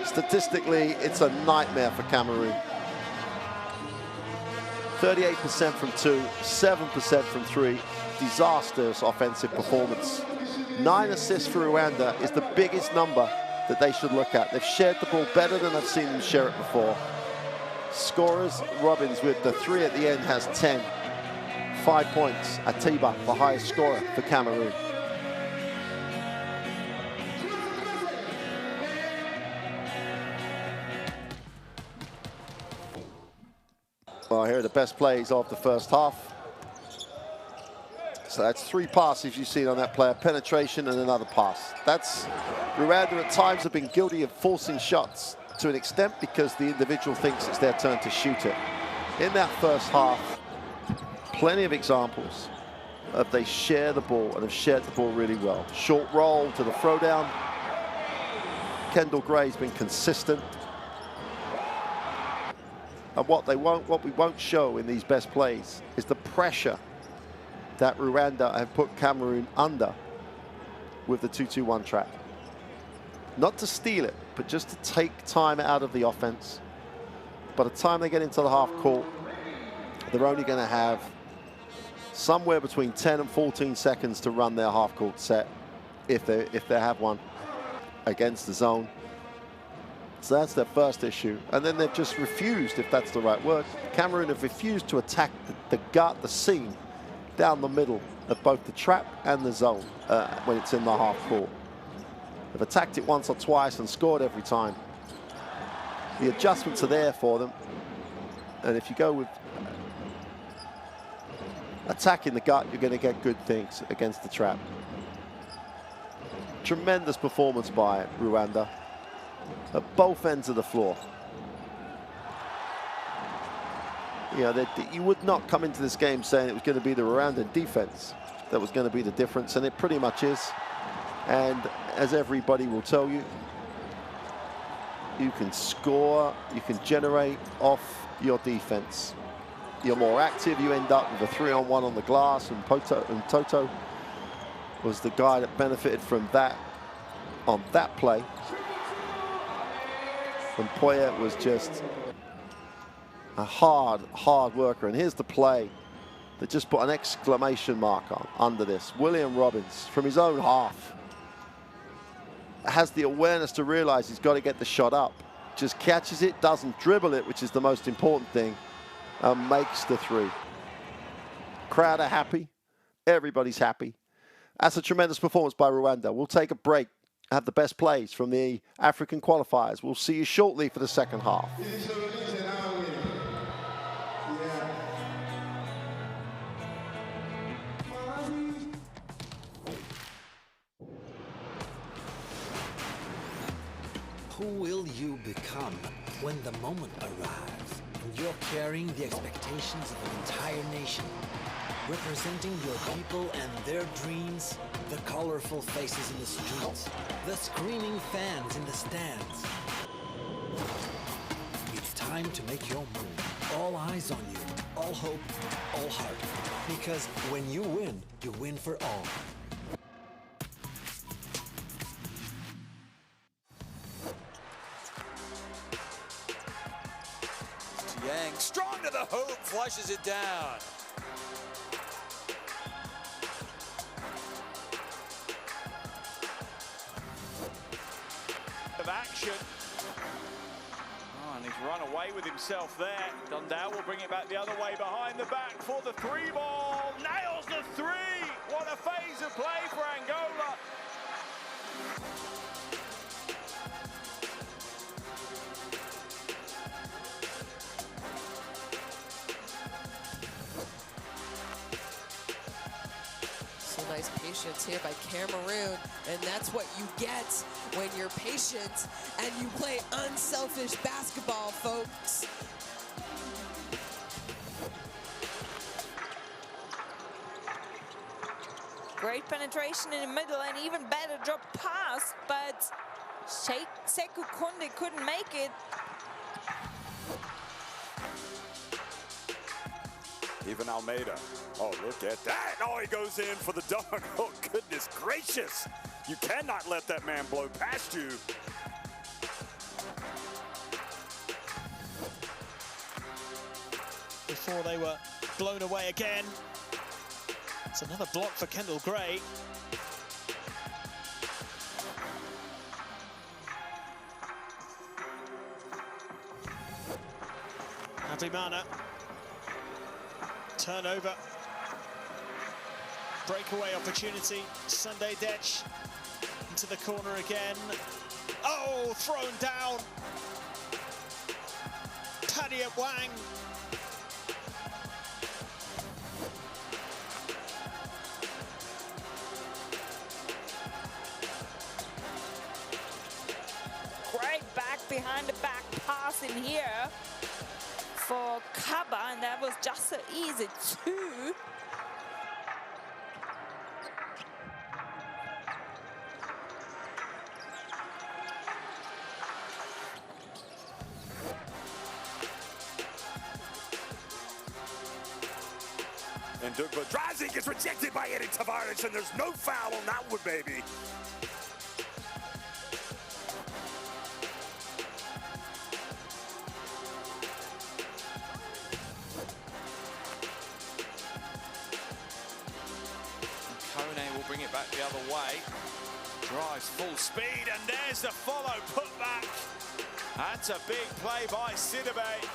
Statistically, it's a nightmare for Cameroon. 38% from 2, 7% from 3. Disastrous offensive performance. 9 assists for Rwanda is the biggest number that they should look at. They've shared the ball better than I've seen them share it before. Scorers, Robbins with the 3 at the end has 10. 5 points. Atiba, the highest scorer for Cameroon. Well, here are the best plays of the first half. So that's 3 passes you've seen on that player, penetration and another pass. That's, Rwanda at times have been guilty of forcing shots to an extent because the individual thinks it's their turn to shoot it. In that first half, plenty of examples of they share the ball and have shared the ball really well. Short roll to the throwdown. Kendall Gray's been consistent. And what we won't show in these best plays is the pressure that Rwanda have put Cameroon under with the 2-2-1 trap. Not to steal it, but just to take time out of the offense. By the time they get into the half court, they're only going to have somewhere between 10 and 14 seconds to run their half court set, if they have one, against the zone. So that's their first issue. And then they've just refused, if that's the right word. Cameroon have refused to attack the seam down the middle of both the trap and the zone when it's in the half court. They've attacked it once or twice and scored every time. The adjustments are there for them. And if you go with attacking the gut, you're going to get good things against the trap. Tremendous performance by Rwanda at both ends of the floor. You know, you would not come into this game saying it was going to be the Rwandan defense that was going to be the difference, and it pretty much is. And as everybody will tell you, you can score, you can generate off your defense. You're more active, you end up with a 3-on-1 on the glass, and Toto was the guy that benefited from that on that play. And Poya was just a hard worker. And here's the play They just put an exclamation mark under this. William Robbins from his own half has the awareness to realize he's got to get the shot up. Just catches it, doesn't dribble it, which is the most important thing, and makes the three. Crowd are happy. Everybody's happy. That's a tremendous performance by Rwanda. We'll take a break, have the best plays from the African qualifiers. We'll see you shortly for the second half. Who will you become when the moment arrives and you're carrying the expectations of an entire nation, representing your people and their dreams, the colorful faces in the streets, the screaming fans in the stands? It's time to make your move. All eyes on you, all hope, all heart. Because when you win for all. Yang strong to the hoop, flushes it down. Of action. Oh, and he's run away with himself there. Dundao will bring it back the other way behind the back for the three ball. Nails the three. What a phase of play for Angola. Nice patience here by Cameroon, and that's what you get when you're patient and you play unselfish basketball, folks. Great penetration in the middle and even better drop pass, but Sekou Konde couldn't make it. Even Almeida. Oh, look at that. Oh, he goes in for the dunk. Oh, goodness gracious. You cannot let that man blow past you. Before they were blown away again. It's another block for Kendall Gray. Avimana. Turnover. Breakaway opportunity. Sunday Dech into the corner again. Oh, thrown down. Tadia Wang. Great back behind the back pass in here for Kaba, and that was just so easy too. And Dugba drives it, gets rejected by Eddie Tavares, and there's no foul on that one, baby. Kone will bring it back the other way. Drives full speed, and there's the follow put back. That's a big play by Sidibe.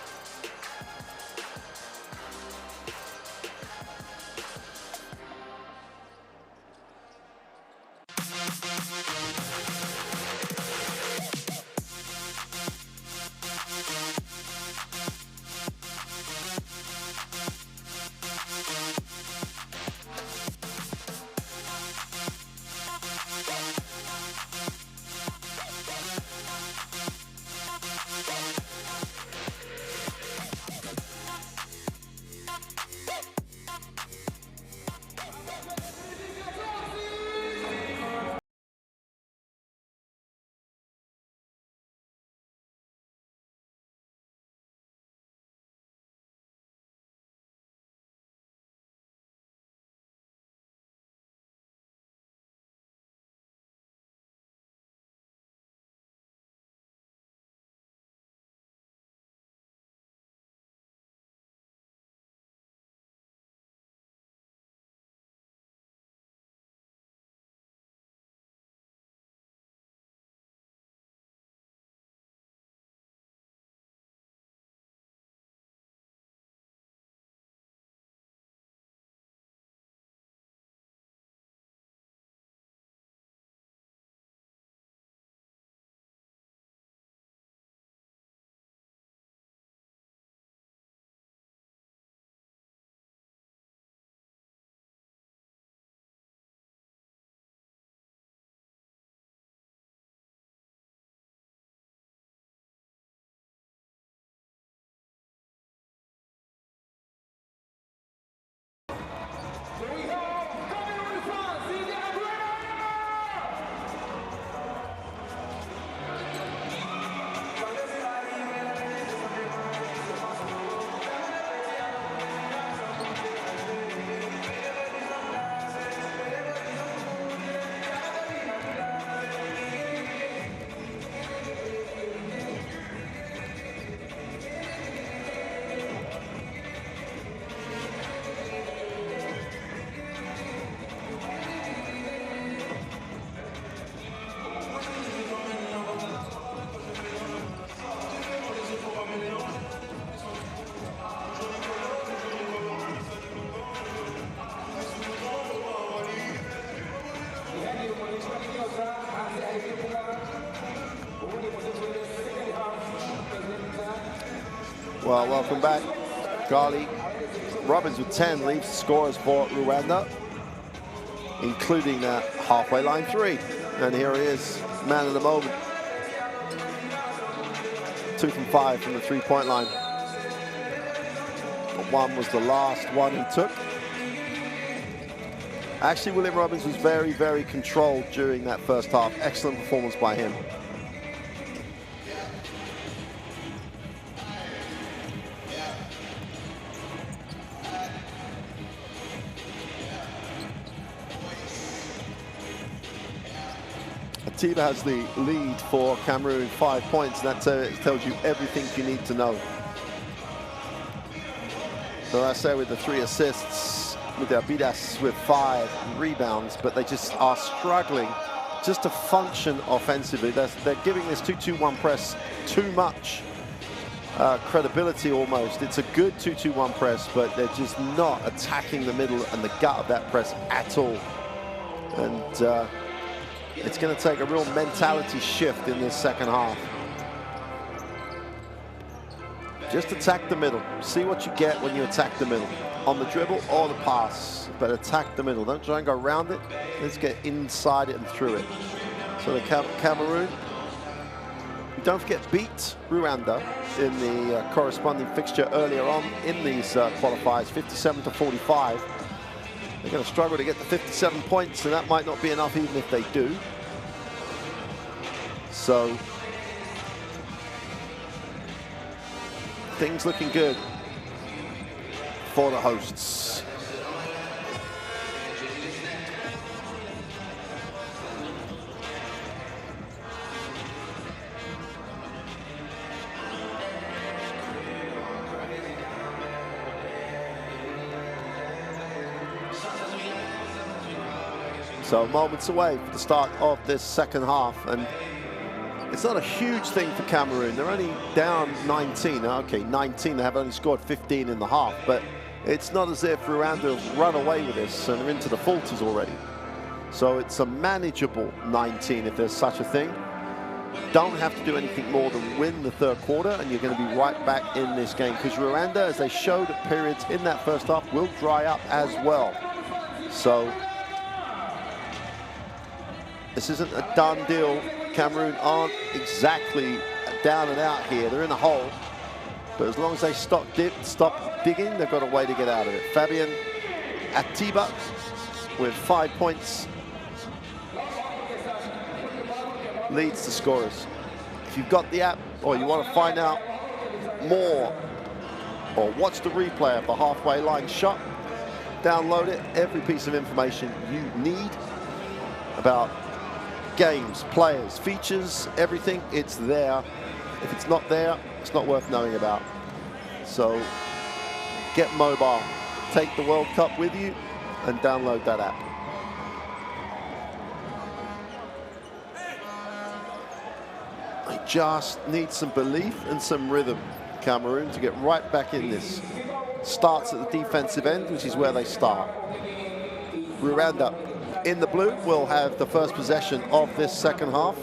Well, welcome back. Gali Robbins with 10 leaves the scorers for Rwanda, including that halfway line 3. And here he is, man of the moment. 2 from 5 from the 3-point line. But 1 was the last one he took. Actually, William Robbins was very, very controlled during that first half. Excellent performance by him. Atiba has the lead for Cameroon, 5 points, and that tells you everything you need to know. So I say with the 3 assists, with their Bidas with 5 rebounds, but they just are struggling just to function offensively. They're giving this 2-2-1 press too much credibility almost. It's a good 2-2-1 press, but they're just not attacking the middle and the gut of that press at all. And it's going to take a real mentality shift in this second half. Just attack the middle. See what you get when you attack the middle. On the dribble or the pass, but attack the middle. Don't try and go around it. Let's get inside it and through it. So the Cameroon, don't forget, beat Rwanda in the corresponding fixture earlier on in these qualifiers, 57-45. They're going to struggle to get the 57 points, and that might not be enough even if they do. So things looking good for the hosts. So moments away for the start of this second half, and it's not a huge thing for Cameroon. They're only down 19. Okay, 19, they have only scored 15 in the half, but it's not as if Rwanda have run away with this and are into the 40s already. So it's a manageable 19 if there's such a thing. Don't have to do anything more than win the third quarter, and you're going to be right back in this game, because Rwanda, as they showed at periods in that first half, will dry up as well. So this isn't a done deal. Cameroon aren't exactly down and out here. They're in a hole. But as long as they stop digging, they've got a way to get out of it. Fabian Atiba with 5 points leads the scorers. If you've got the app or you want to find out more or watch the replay of the halfway line shot, download it. Every piece of information you need about games, players, features, everything, it's there. If it's not there, it's not worth knowing about. So get mobile, take the World Cup with you and download that app. They just need some belief and some rhythm, Cameroon, to get right back in this. Starts at the defensive end, which is where they start. Rwanda in the blue will have the first possession of this second half.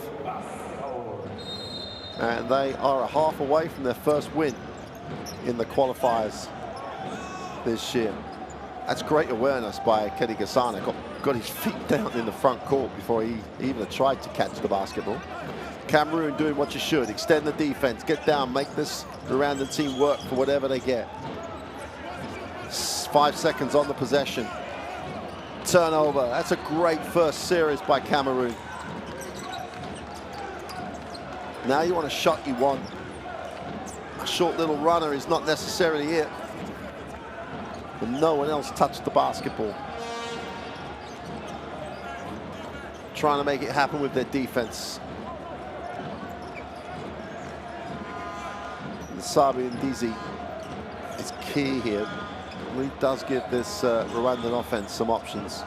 And they are a half away from their first win in the qualifiers this year. That's great awareness by Kedi Gasana. Got his feet down in the front court before he even tried to catch the basketball. Cameroon doing what you should. Extend the defense, get down, make this Rwandan team work for whatever they get. 5 seconds on the possession. Turnover. That's a great first series by Cameroon. Now you want a shot you want. A short little runner is not necessarily it. But no one else touched the basketball. Trying to make it happen with their defense. Sabi and Dizzy is key here. He does give this Rwandan offense some options.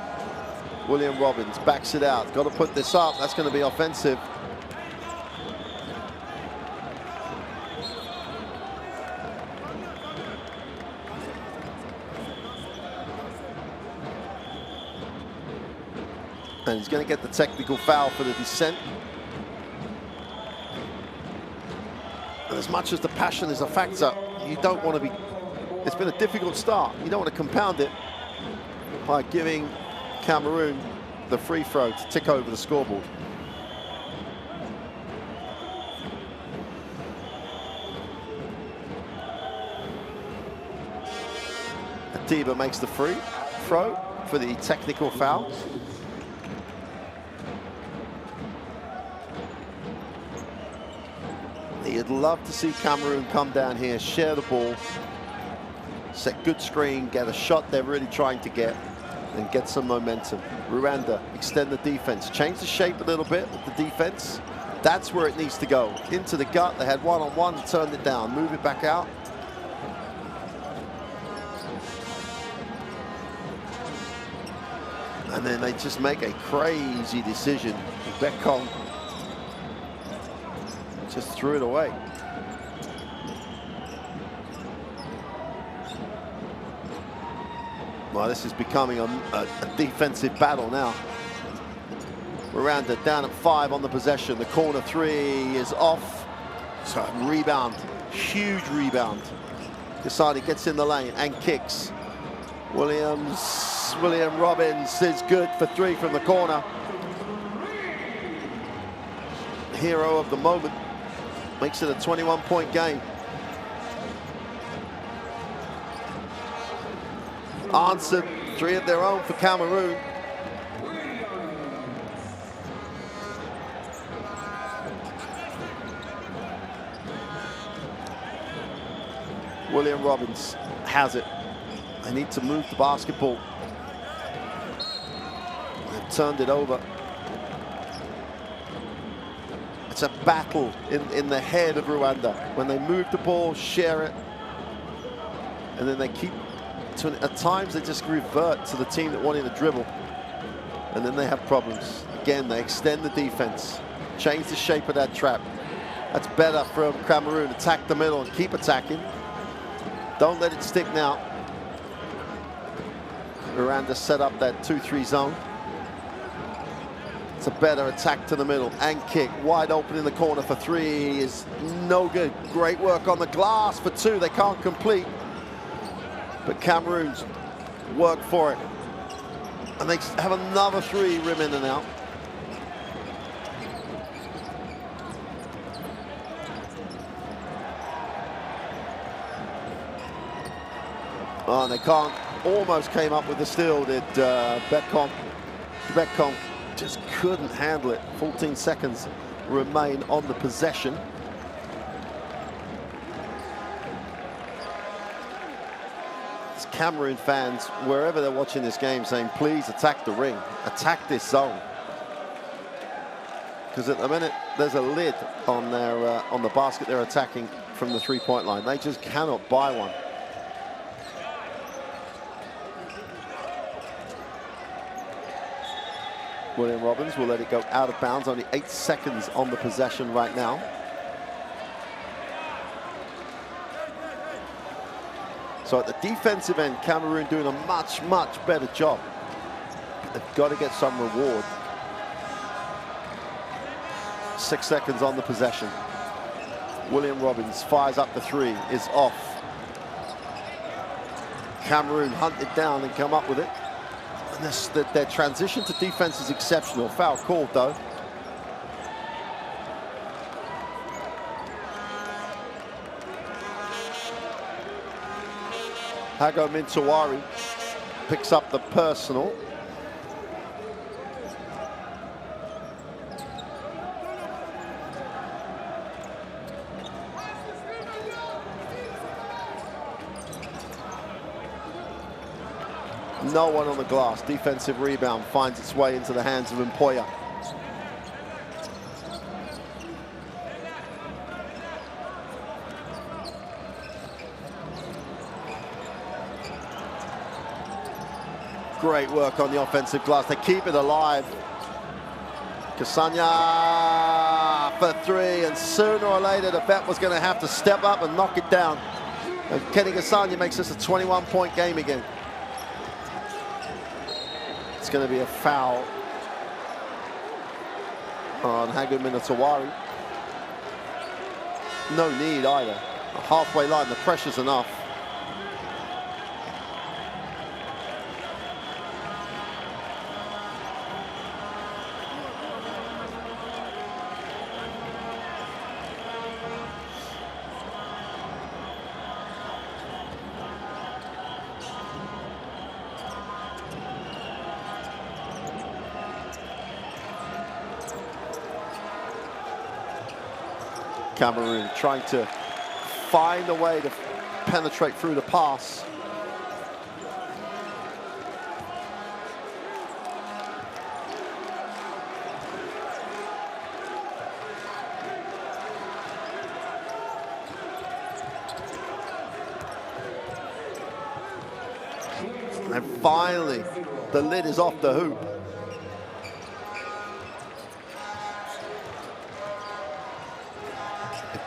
William Robbins backs it out. Got to put this up. That's going to be offensive. And he's going to get the technical foul for the descent. And as much as the passion is a factor, you don't want to be, it's been a difficult start. You don't want to compound it by giving Cameroon the free throw to tick over the scoreboard. Atiba makes the free throw for the technical foul. You'd love to see Cameroon come down here, share the ball, set good screen, get a shot they're really trying to get, and get some momentum. Rwanda extend the defense, change the shape a little bit of the defense. That's where it needs to go. Into the gut, they had one-on-one, turned it down, move it back out. And then they just make a crazy decision. Beckon just threw it away. Well, this is becoming a defensive battle now. Rwanda down at 5 on the possession. The corner three is off. So rebound, huge rebound. Kasani gets in the lane and kicks. William Robbins is good for 3 from the corner. Hero of the moment. Makes it a 21-point game. Answered 3 of their own for Cameroon. William Robbins has it. They need to move the basketball. They've turned it over. It's a battle in the head of Rwanda. When they move the ball, share it, and then they keep, at times they just revert to the team that wanted to dribble, and then they have problems. Again, they extend the defense, change the shape of that trap. That's better from Cameroon. Attack the middle and keep attacking. Don't let it stick now. Rwanda set up that 2-3 zone. It's a better attack to the middle and kick. Wide open in the corner for 3 is no good. Great work on the glass for 2. They can't complete. But Cameroon's work for it. And they have another 3 rim in and out. Oh, and they can't. Almost came up with the steal, did Beckon. Beckon just couldn't handle it. 14 seconds remain on the possession. It's Cameroon fans, wherever they're watching this game, saying, please attack the ring, attack this zone. Because at the minute, there's a lid on their on the basket they're attacking from the 3-point line. They just cannot buy one. William Robbins will let it go out of bounds. Only 8 seconds on the possession right now. So at the defensive end, Cameroon doing a much, much better job. But they've got to get some reward. 6 seconds on the possession. William Robbins fires up the 3, is off. Cameroon hunt it down and come up with it. Their transition to defense is exceptional. Foul called, though. Hago Mintawari picks up the personal. No one on the glass. Defensive rebound finds its way into the hands of Mpoya. Great work on the offensive glass. They keep it alive. Kasanya for 3, and sooner or later the vet was going to have to step up and knock it down. And Kenny Kasanya makes this a 21-point game again. It's going to be a foul on Hago Minatawari. No need either. The halfway line, the pressure's enough. Cameroon trying to find a way to penetrate through the pass. And finally, the lid is off the hoop.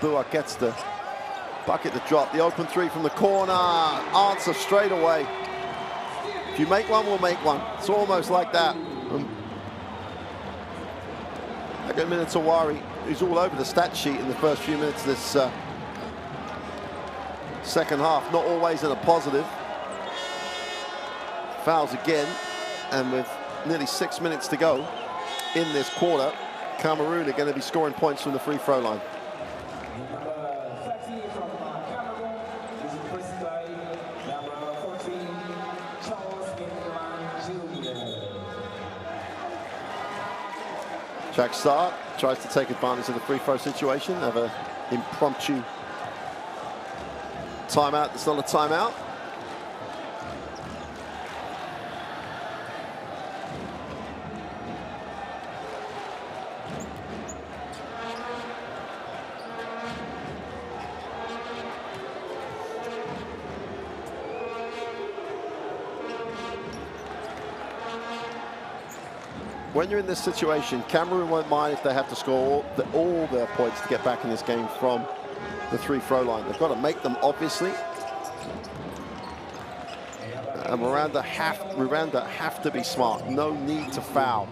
Bua gets the bucket to drop. The open three from the corner. Answer straight away. If you make one, we'll make one. It's almost like that. Again, Minatawari, who's all over the stat sheet in the first few minutes of this second half. Not always in a positive. Fouls again. And with nearly 6 minutes to go in this quarter, Cameroon are going to be scoring points from the free throw line. Jack Starr tries to take advantage of the free throw situation, have an impromptu timeout that's not a timeout. When you're in this situation, Cameroon won't mind if they have to score all their points to get back in this game from the free throw line. They've got to make them, obviously. And Rwanda have to be smart. No need to foul.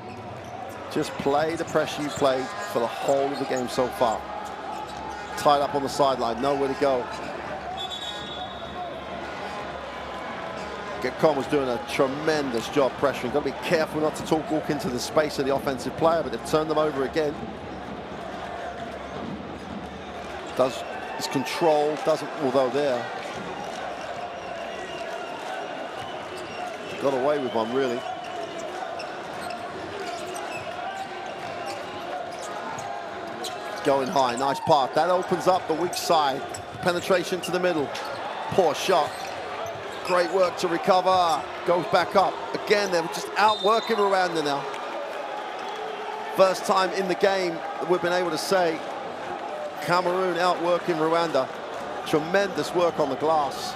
Just play the pressure you played for the whole of the game so far. Tied up on the sideline, nowhere to go. Gekon was doing a tremendous job pressuring. Got to be careful not to walk into the space of the offensive player, but they've turned them over again. Does his control, doesn't, although there. Got away with one, really. Going high, nice pass. That opens up the weak side. Penetration to the middle. Poor shot. Great work to recover. Goes back up. Again, they're just outworking Rwanda now. First time in the game we've been able to say Cameroon outworking Rwanda. Tremendous work on the glass.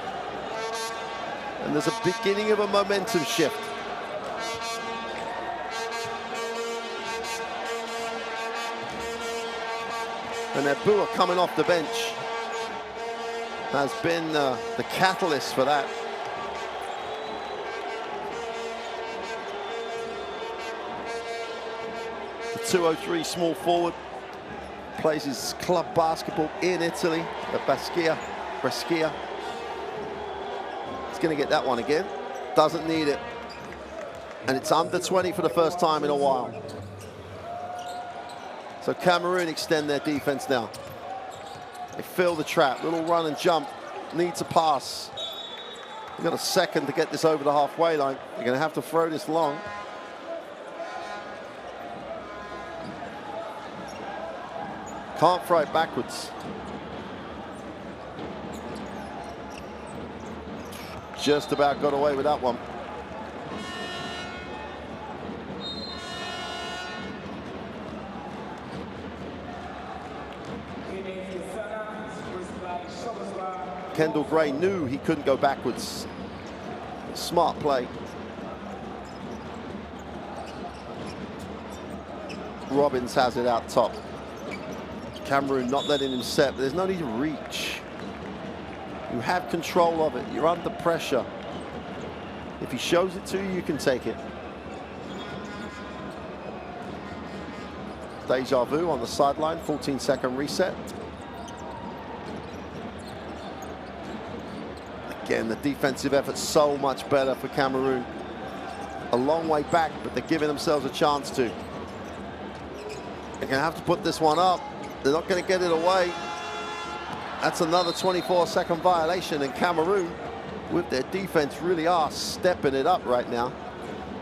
And there's a beginning of a momentum shift. And Ebua coming off the bench has been the catalyst for that. The 203 small forward plays his club basketball in Italy at Brescia. He's going to get that one again. Doesn't need it. And it's under 20 for the first time in a while. So Cameroon extend their defense now. They fill the trap. Little run and jump. Needs a pass. They've got a second to get this over the halfway line. They're going to have to throw this long. Can't throw it backwards. Just about got away with that one. Kendall Gray knew he couldn't go backwards. Smart play. Robbins has it out top. Cameroon not letting him set, but there's no need to reach. You have control of it. You're under pressure. If he shows it to you, you can take it. Deja vu on the sideline, 14-second reset. Again, the defensive effort so much better for Cameroon. A long way back, but they're giving themselves a chance to. They're gonna have to put this one up. They're not gonna get it away. That's another 24-second violation, and Cameroon, with their defense, really are stepping it up right now.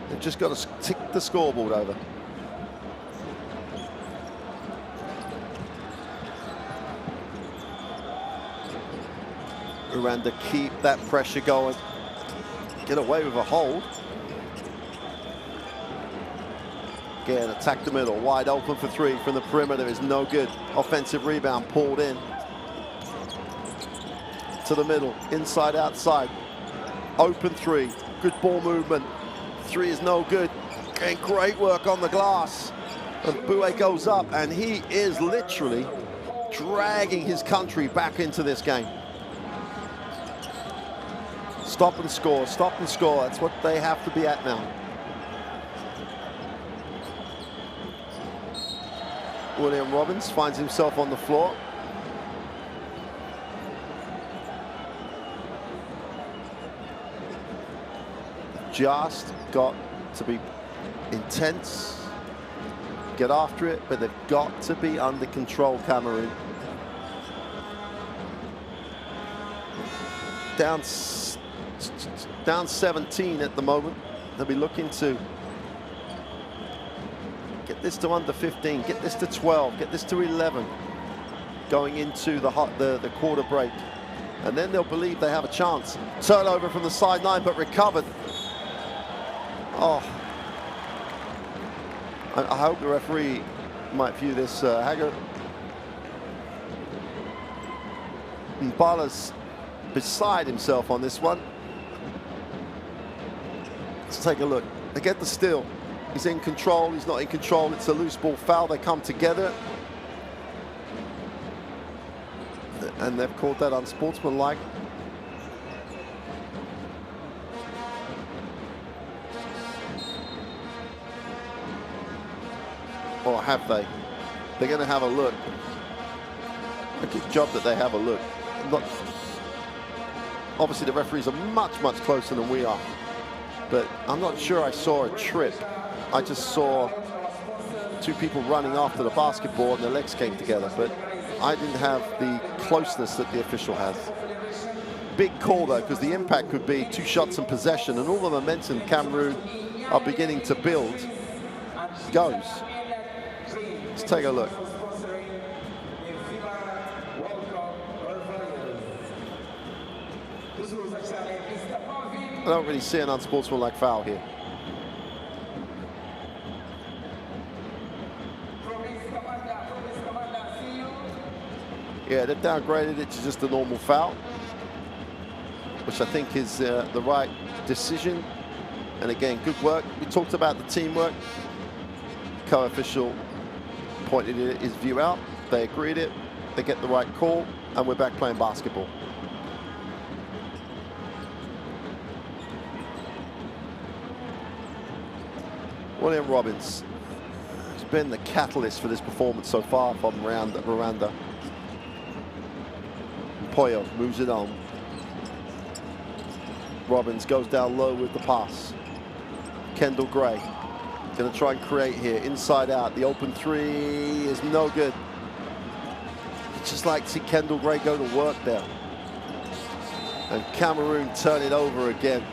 They've just got to tick the scoreboard over. Rwanda keep that pressure going. Get away with a hold. Again, attack the middle, wide open for three from the perimeter is no good. Offensive rebound pulled in. To the middle, inside, outside. Open three, good ball movement. Three is no good. And great work on the glass. And Boué goes up, and he is literally dragging his country back into this game. Stop and score, stop and score. That's what they have to be at now. William Robbins finds himself on the floor. Just got to be intense, get after it, but they've got to be under control, Cameroon. Down 17 at the moment. They'll be looking to get this to under 15, get this to 12, get this to 11, going into the quarter break. And then they'll believe they have a chance. Turnover from the sideline, but recovered. Oh, I hope the referee might view this. Haggard. Mbala's beside himself on this one. Let's take a look. They get the steal. He's in control, he's not in control. It's a loose ball foul. They come together. And they've called that unsportsmanlike. Or have they? They're going to have a look. A good job that they have a look. Obviously, the referees are much, much closer than we are. But I'm not sure I saw a trip. I just saw two people running after the basketball and their legs came together. But I didn't have the closeness that the official has. Big call, though, because the impact could be 2 shots in possession, and all the momentum Cameroon are beginning to build goes. Let's take a look. I don't really see an unsportsmanlike foul here. Yeah, they've downgraded it to just a normal foul, which I think is the right decision. And again, good work. We talked about the teamwork. Co-official pointed his view out. They agreed it. They get the right call, and we're back playing basketball. William Robbins has been the catalyst for this performance so far from Rwanda. Poyo moves it on. Robbins goes down low with the pass. Kendall Gray going to try and create here, inside out. The open three is no good. Just like to see Kendall Gray go to work there. And Cameroon turn it over again.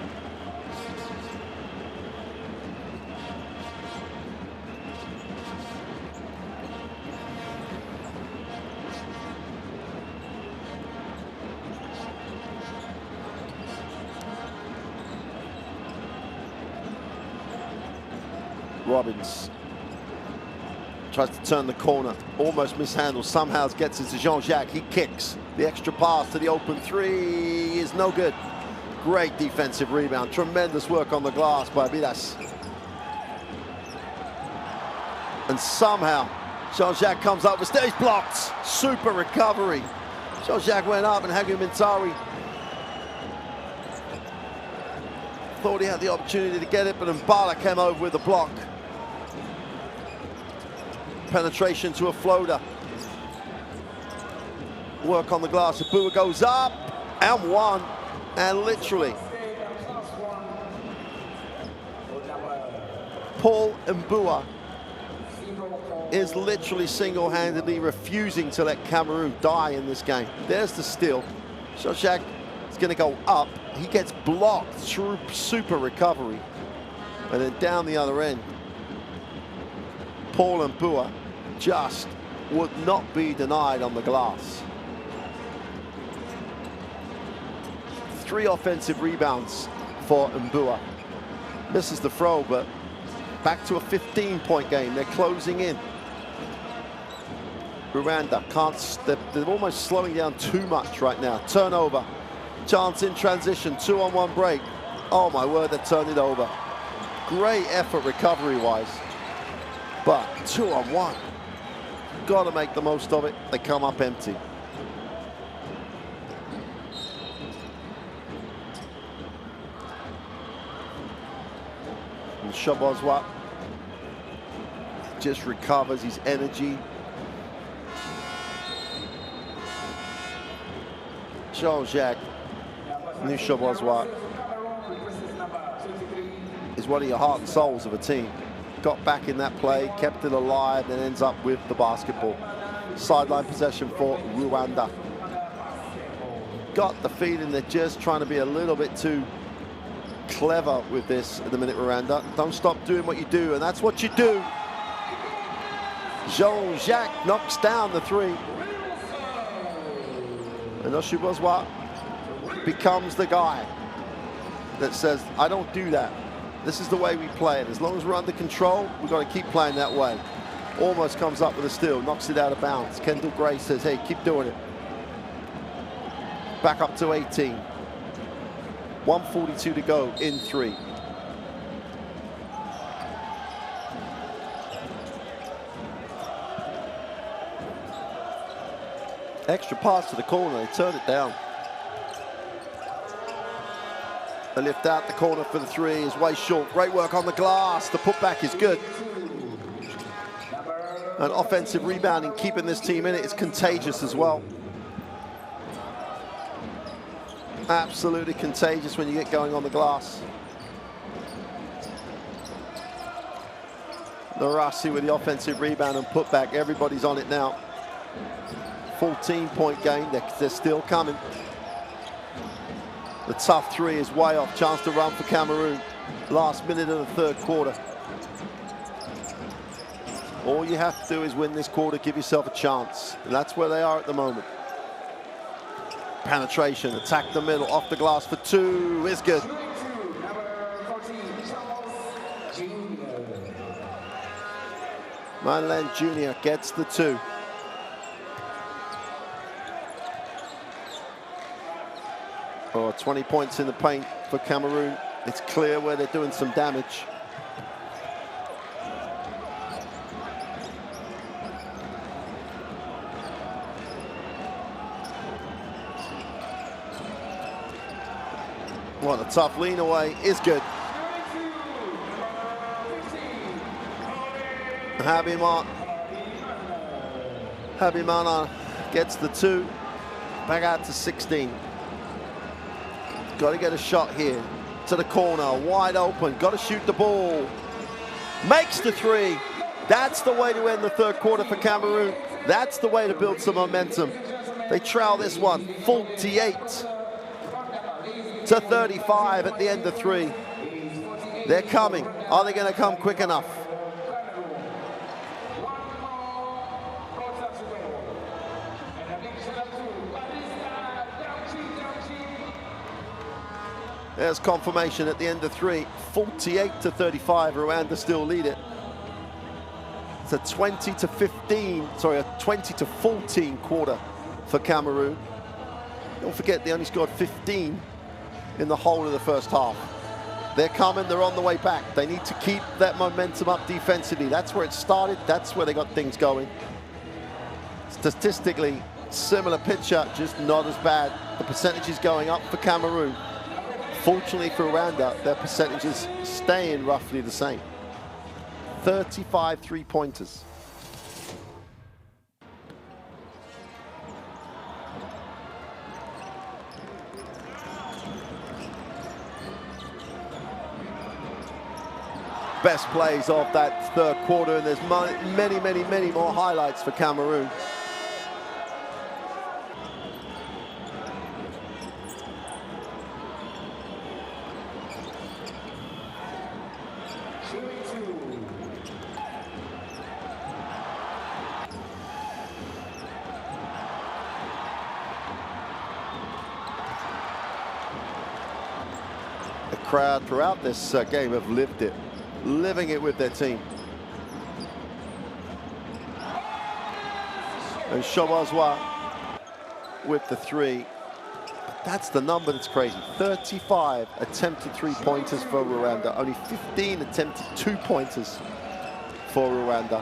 Robbins tries to turn the corner, almost mishandles, somehow gets it to Jean-Jacques. He kicks. The extra pass to the open three is no good. Great defensive rebound. Tremendous work on the glass by Bidas. And somehow Jean-Jacques comes up with stays blocked. Super recovery. Jean-Jacques went up and Hagu Mintari thought he had the opportunity to get it, but Mbala came over with the block. Penetration to a floater. Work on the glass. Abua goes up and one. And literally, Paul Mbua is literally single-handedly refusing to let Cameroon die in this game. There's the steal. Shojak is going to go up. He gets blocked through super recovery. And then down the other end, Paul Mbua just would not be denied on the glass. 3 offensive rebounds for Mbua. Misses the throw, but back to a 15-point game. They're closing in. Rwanda can't, they're almost slowing down too much right now. Turnover. Chance in transition. 2-on-1 break. Oh my word, they turned it over. Great effort recovery-wise. But 2-on-1. Got to make the most of it. They come up empty. And Shobozwa just recovers his energy. Jean-Jacques Shobozwa is one of your heart and souls of a team. Got back in that play, kept it alive, and ends up with the basketball. Sideline possession for Rwanda. Got the feeling they're just trying to be a little bit too clever with this at the minute, Rwanda. Don't stop doing what you do, and that's what you do. Jean-Jacques knocks down the 3. And Oshibozwa becomes the guy that says, I don't do that. This is the way we play it. As long as we're under control, we've got to keep playing that way. Almost comes up with a steal, knocks it out of bounds. Kendall Gray says, hey, keep doing it. Back up to 18. 1:42 to go in 3. Extra pass to the corner, they turn it down. They lift out the corner for the 3, is way short. Great work on the glass, the putback is good. And offensive rebounding, keeping this team in it, is contagious as well. Absolutely contagious when you get going on the glass. Narasi with the offensive rebound and putback, everybody's on it now. 14-point game, they're still coming. The tough 3 is way off, chance to run for Cameroon. Last minute of the 3rd quarter. All you have to do is win this quarter, give yourself a chance. And that's where they are at the moment. Penetration, attack the middle, off the glass for 2, is good. Manland Jr. gets the 2. Oh, 20 points in the paint for Cameroon. It's clear where they're doing some damage. What a tough lean away, is good. Habimana gets the 2. Back out to 16. Got to get a shot here. To the corner, wide open. Got to shoot the ball. Makes the 3. That's the way to end the 3rd quarter for Cameroon. That's the way to build some momentum. They trail this one 48-35 at the end of 3. They're coming. Are they going to come quick enough? There's confirmation at the end of 3. 48-35, Rwanda still lead it. It's a 20-14 quarter for Cameroon. Don't forget, they only scored 15 in the whole of the first half. They're coming, they're on the way back. They need to keep that momentum up defensively. That's where it started, that's where they got things going. Statistically, similar picture, just not as bad. The percentage is going up for Cameroon. Fortunately for Rwanda, their percentages staying roughly the same. 35 3-pointers. best plays of that third quarter, and there's many more highlights for Cameroon. The crowd throughout this game have lived it, living it with their team. And Shobazwa with the three. That's the number that's crazy. 35 attempted three-pointers for Rwanda. Only 15 attempted two-pointers for Rwanda.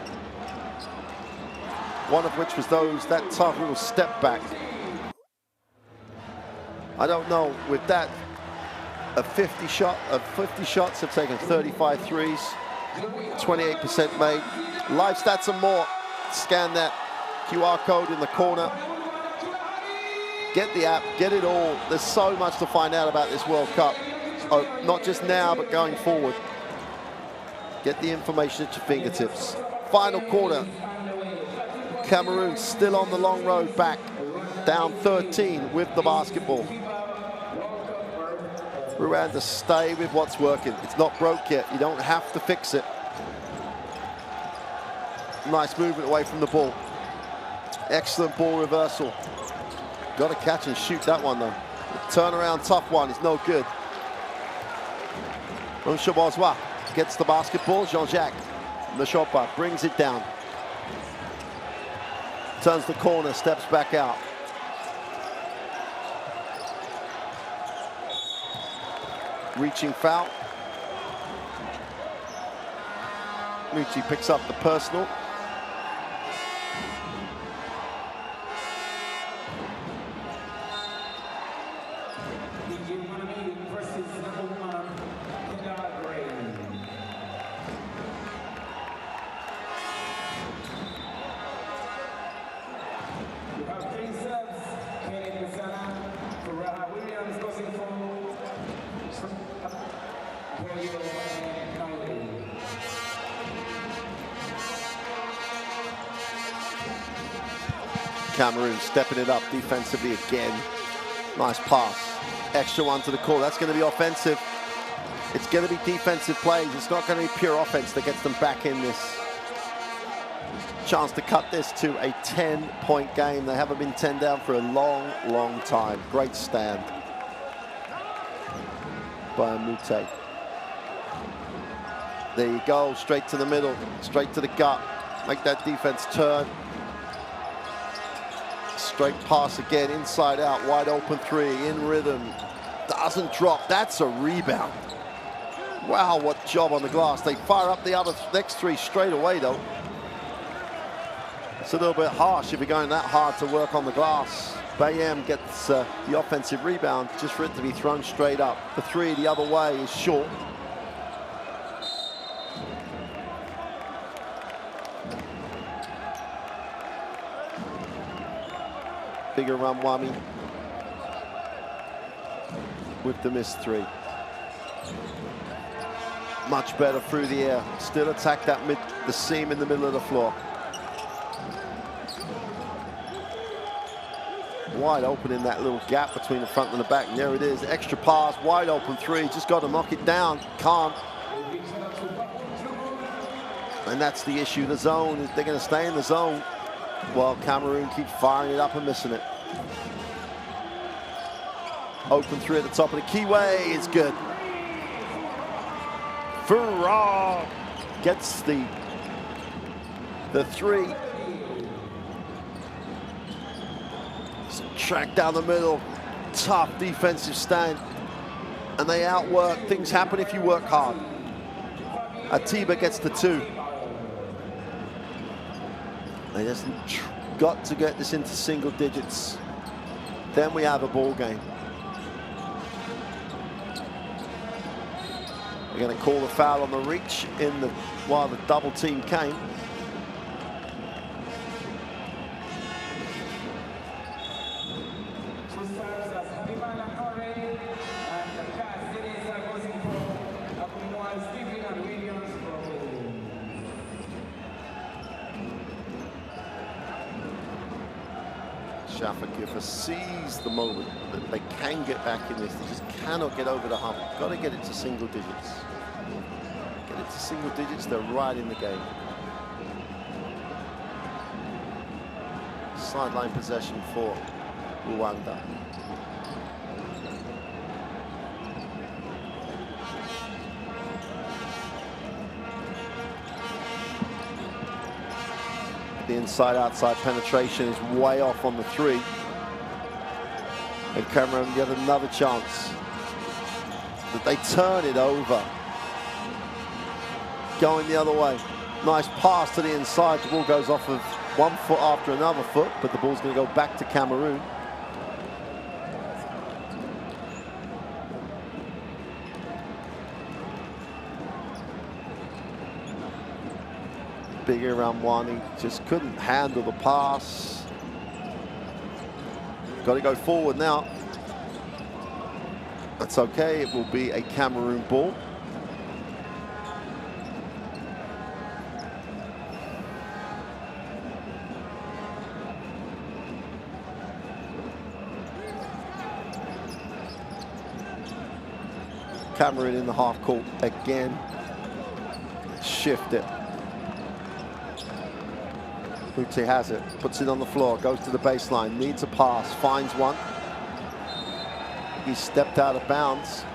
One of which was that tough little step back. I don't know, with that, 50 shots have taken 35 threes, 28% made. Live stats and more. Scan that QR code in the corner. Get the app, get it all. There's so much to find out about this World Cup. Oh, not just now, but going forward. Get the information at your fingertips. Final quarter. Cameroon still on the long road back. Down 13 with the basketball. Rwanda stay with what's working. It's not broke yet. You don't have to fix it. Nice movement away from the ball. Excellent ball reversal. Got to catch and shoot that one though. The turnaround tough one is no good. Shobazwa gets the basketball. Jean-Jacques Mashopa brings it down. Turns the corner, steps back out. Reaching foul. Mucci picks up the personal. Cameroon stepping it up defensively again. Nice pass. Extra one to the core. That's going to be offensive. It's going to be defensive plays. It's not going to be pure offense that gets them back in this. Chance to cut this to a 10-point game. They haven't been 10 down for a long time. Great stand by Mute. There you go. Straight to the middle. Straight to the gut. Make that defense turn. Straight pass again, inside out, wide open three, in rhythm. Doesn't drop, that's a rebound. Wow, what job on the glass. They fire up the next three straight away though. It's a little bit harsh if you're going that hard to work on the glass. Bayem gets the offensive rebound just for it to be thrown straight up. The three the other way is short. Bigger Ramwami with the missed three. Much better through the air. Still attack the seam in the middle of the floor. Wide open in that little gap between the front and the back. And there it is. Extra pass, wide open three. Just got to knock it down. Can't. And that's the issue. The zone. They're going to stay in the zone. Well, Cameroon keep firing it up and missing it. Open three at the top of the keyway is good. Farrar gets the three. Track down the middle. Tough defensive stand. And they outwork. Things happen if you work hard. Atiba gets the two. They just got to get this into single digits. Then we have a ball game. They're going to call the foul on the reach while the double team came. Shafakifa sees the moment that they can get back in this. They just cannot get over the hump. Got to get it to single digits. Get it to single digits, they're right in the game. Sideline possession for Rwanda. The inside-outside penetration is way off on the three. And Cameroon get another chance. But they turn it over. Going the other way. Nice pass to the inside. The ball goes off of one foot after another foot, but the ball's going to go back to Cameroon. Bigger around one, he just couldn't handle the pass. Got to go forward now. That's okay, it will be a Cameroon ball. Cameroon in the half court again. Shift it. Ute has it, puts it on the floor, goes to the baseline, needs a pass, finds one. He stepped out of bounds.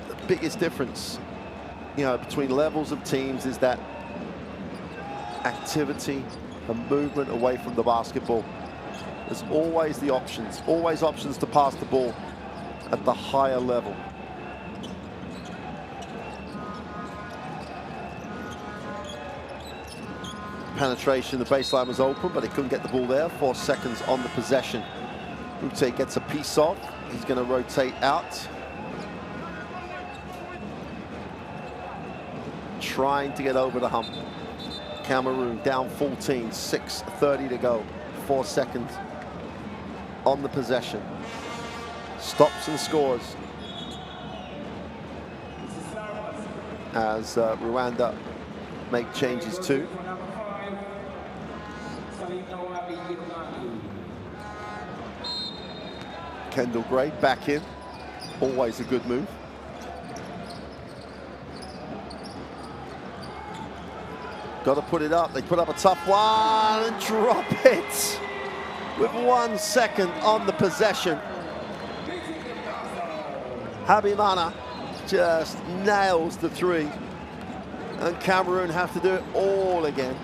The biggest difference, you know, between levels of teams is that activity and movement away from the basketball. There's always the options, always options to pass the ball at the higher level. Penetration, the baseline was open, but he couldn't get the ball there. 4 seconds on the possession. Ute gets a piece off. He's going to rotate out. Trying to get over the hump. Cameroon down 14, 6:30 to go. 4 seconds on the possession. Stops and scores. As Rwanda make changes too. Kendall Gray back in, always a good move. Got to put it up, they put up a tough one and drop it with 1 second on the possession. Habimana just nails the three and Cameroon have to do it all again.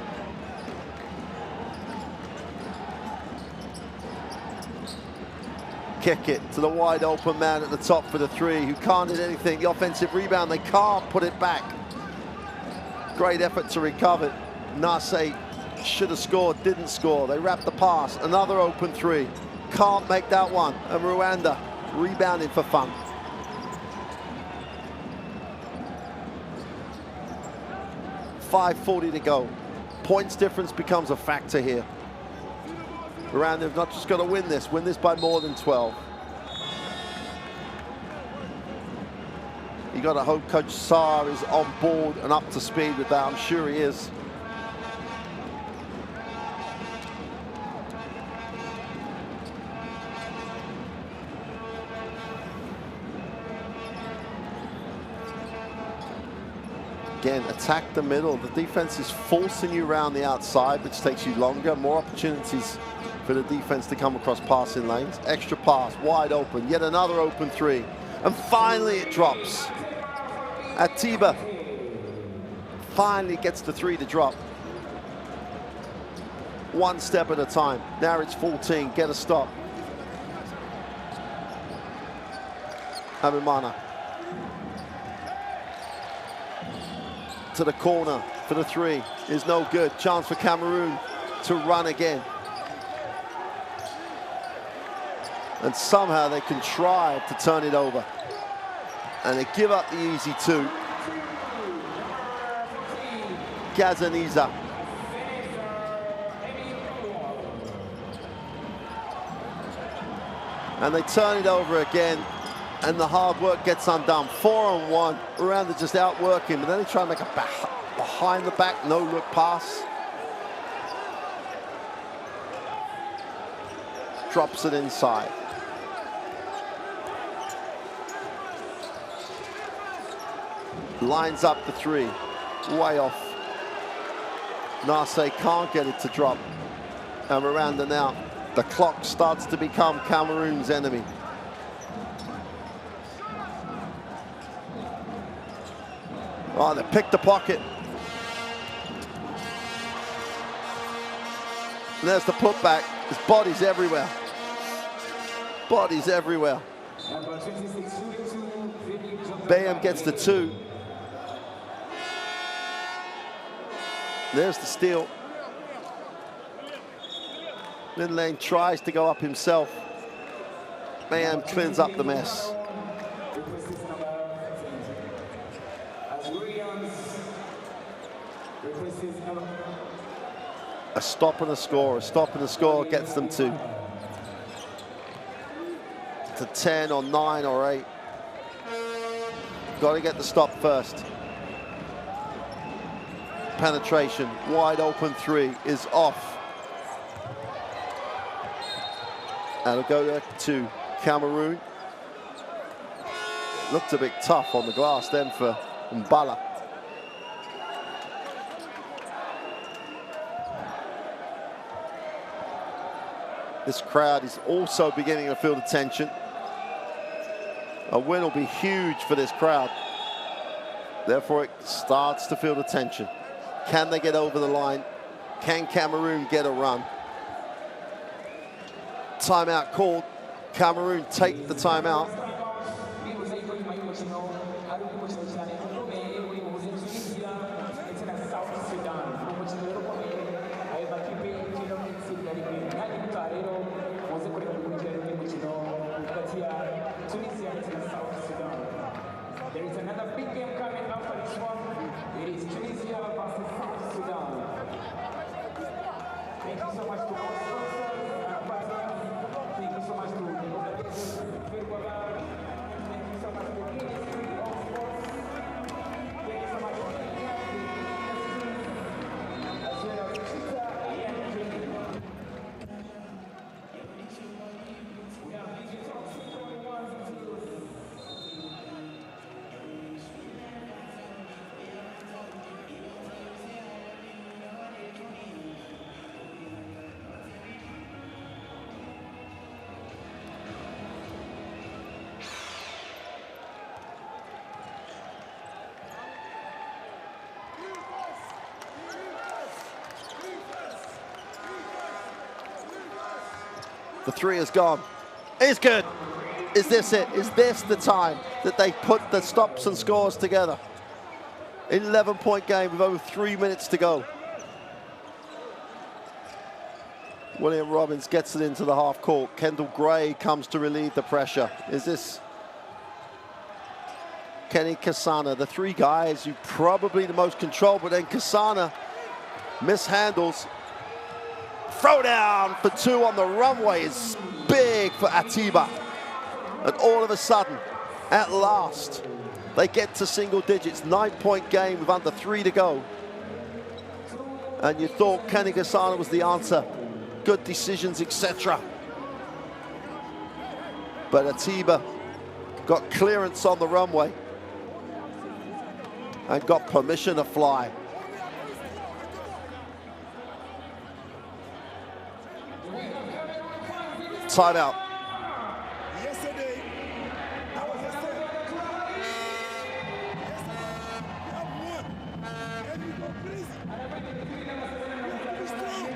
Kick it to the wide open man at the top for the three who can't hit anything. The offensive rebound, they can't put it back. Great effort to recover. Nase should have scored, didn't score. They wrap the pass, another open three. Can't make that one. And Rwanda rebounding for fun. .540 to go. Points difference becomes a factor here. Rwanda have not just got to win this by more than 12. You got to hope Coach Sarr is on board and up to speed with that. I'm sure he is. Again, attack the middle. The defense is forcing you around the outside, which takes you longer, more opportunities for the defense to come across passing lanes. Extra pass, wide open, yet another open three. And finally it drops. Atiba finally gets the three to drop. 1 step at a time. Now it's 14, get a stop. Habimana. To the corner for the three is no good. Chance for Cameroon to run again. And somehow they contrive to turn it over. And they give up the easy two. Gazaniza. And they turn it over again. And the hard work gets undone. 4-on-1. Rwanda just outwork him. And then they try and make a behind the back, no look pass. Drops it inside. Lines up the three. Way off. Nase can't get it to drop. And Rwanda now. The clock starts to become Cameroon's enemy. Oh, they picked the pocket. And there's the putback. His body's everywhere. Body's everywhere. Bayam gets the 2. There's the steal. Lin tries to go up himself. Bayam cleans up the mess. A stop and a score. A stop and a score gets them to 10 or 9 or 8. Got to get the stop first. Penetration, wide open 3 is off. And it'll go to Cameroon. Looked a bit tough on the glass then for Mbala. This crowd is also beginning to feel the tension. A win will be huge for this crowd. Therefore, it starts to feel the tension. Can they get over the line? Can Cameroon get a run? Timeout called. Cameroon take the timeout. There is another big game coming after this one. It is Tunisia versus South Sudan. Thank you so much to all sponsors and partners. Thank you so much to the organizers, FIBA. Thank you so much to the Ministry of Sports. Thank you so much to the as well as Twitter and Twitter. We have digital ones. The 3 is gone. It's good. Is this it? Is this the time that they put the stops and scores together? 11-point game with over 3 minutes to go. William Robbins gets it into the half court. Kendall Gray comes to relieve the pressure. Is this Kenny Kasana? The 3 guys who probably the most control, but then Kasana mishandles. Throw down for 2 on the runway is big for Atiba. And all of a sudden, at last, they get to single digits. 9-point game with under 3 to go. And you thought Kenny Kasana was the answer. Good decisions, etc. But Atiba got clearance on the runway and got permission to fly. Timeout. Yesterday, I was just saying, and we go crazy. We strong.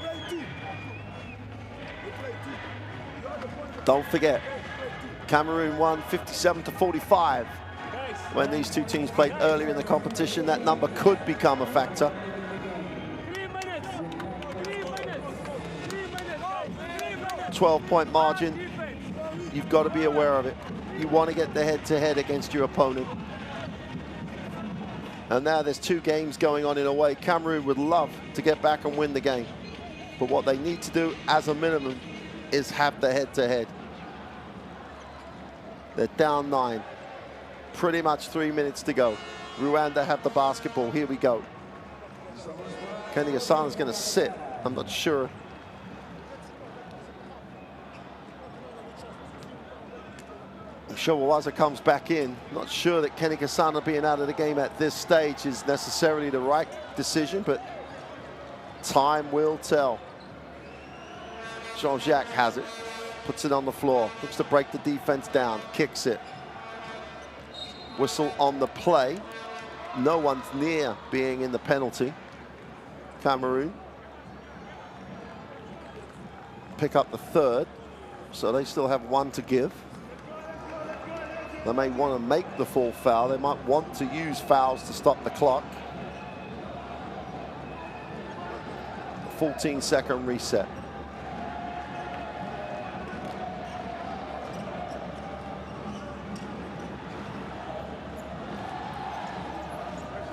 Play 2. We play 2. Don't forget, Cameroon won 57-45 when these 2 teams played earlier in the competition. That number could become a factor. 12-point margin, you've got to be aware of it. You want to get the head-to-head against your opponent. And now there's 2 games going on in a way. Cameroon would love to get back and win the game. But what they need to do as a minimum is have the head-to-head. They're down 9. Pretty much 3 minutes to go. Rwanda have the basketball. Here we go. Kenny Gasana's going to sit. I'm not sure. Showawaza comes back in. Not sure that Kenny Gasana being out of the game at this stage is necessarily the right decision, but time will tell. Jean-Jacques has it, puts it on the floor, looks to break the defense down, kicks it. Whistle on the play. No one's near being in the penalty. Cameroon pick up the third, so they still have 1 to give. They may want to make the full foul. They might want to use fouls to stop the clock. 14-second reset.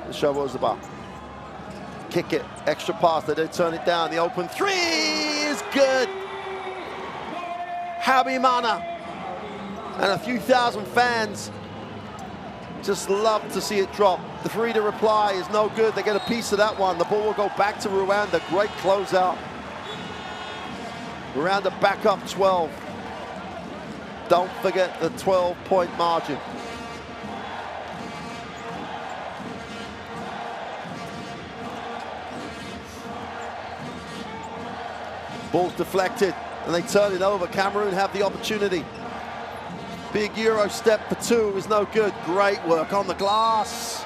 The shovel is the ball. Kick it, extra pass, they don't turn it down. The open 3 is good. Habimana. And a few thousand fans just love to see it drop. The 3 to reply is no good. They get a piece of that one. The ball will go back to Rwanda. Great closeout. Rwanda back up 12. Don't forget the 12-point margin. Ball's deflected, and they turn it over. Cameroon have the opportunity. Big Euro step for 2 is no good. Great work on the glass.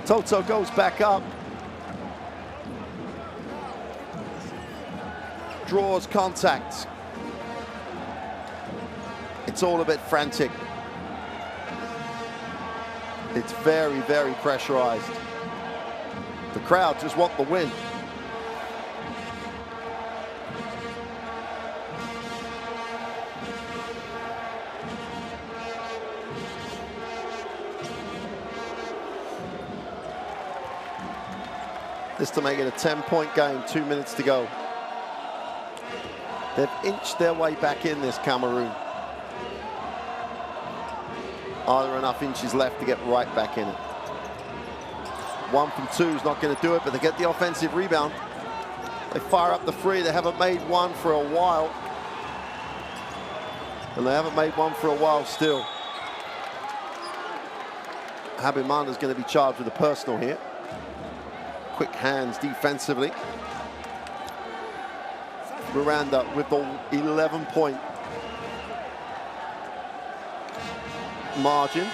Toto goes back up. Draws contact. It's all a bit frantic. It's very, very pressurized. The crowd just want the win. This to make it a 10-point game, 2 minutes to go. They've inched their way back in this, Cameroon. Are there enough inches left to get right back in it? 1 from 2 is not going to do it, but they get the offensive rebound. They fire up the 3. They haven't made one for a while. And they haven't made one for a while still. Habimana is going to be charged with a personal here. Quick hands defensively. Rwanda with the 11-point margin.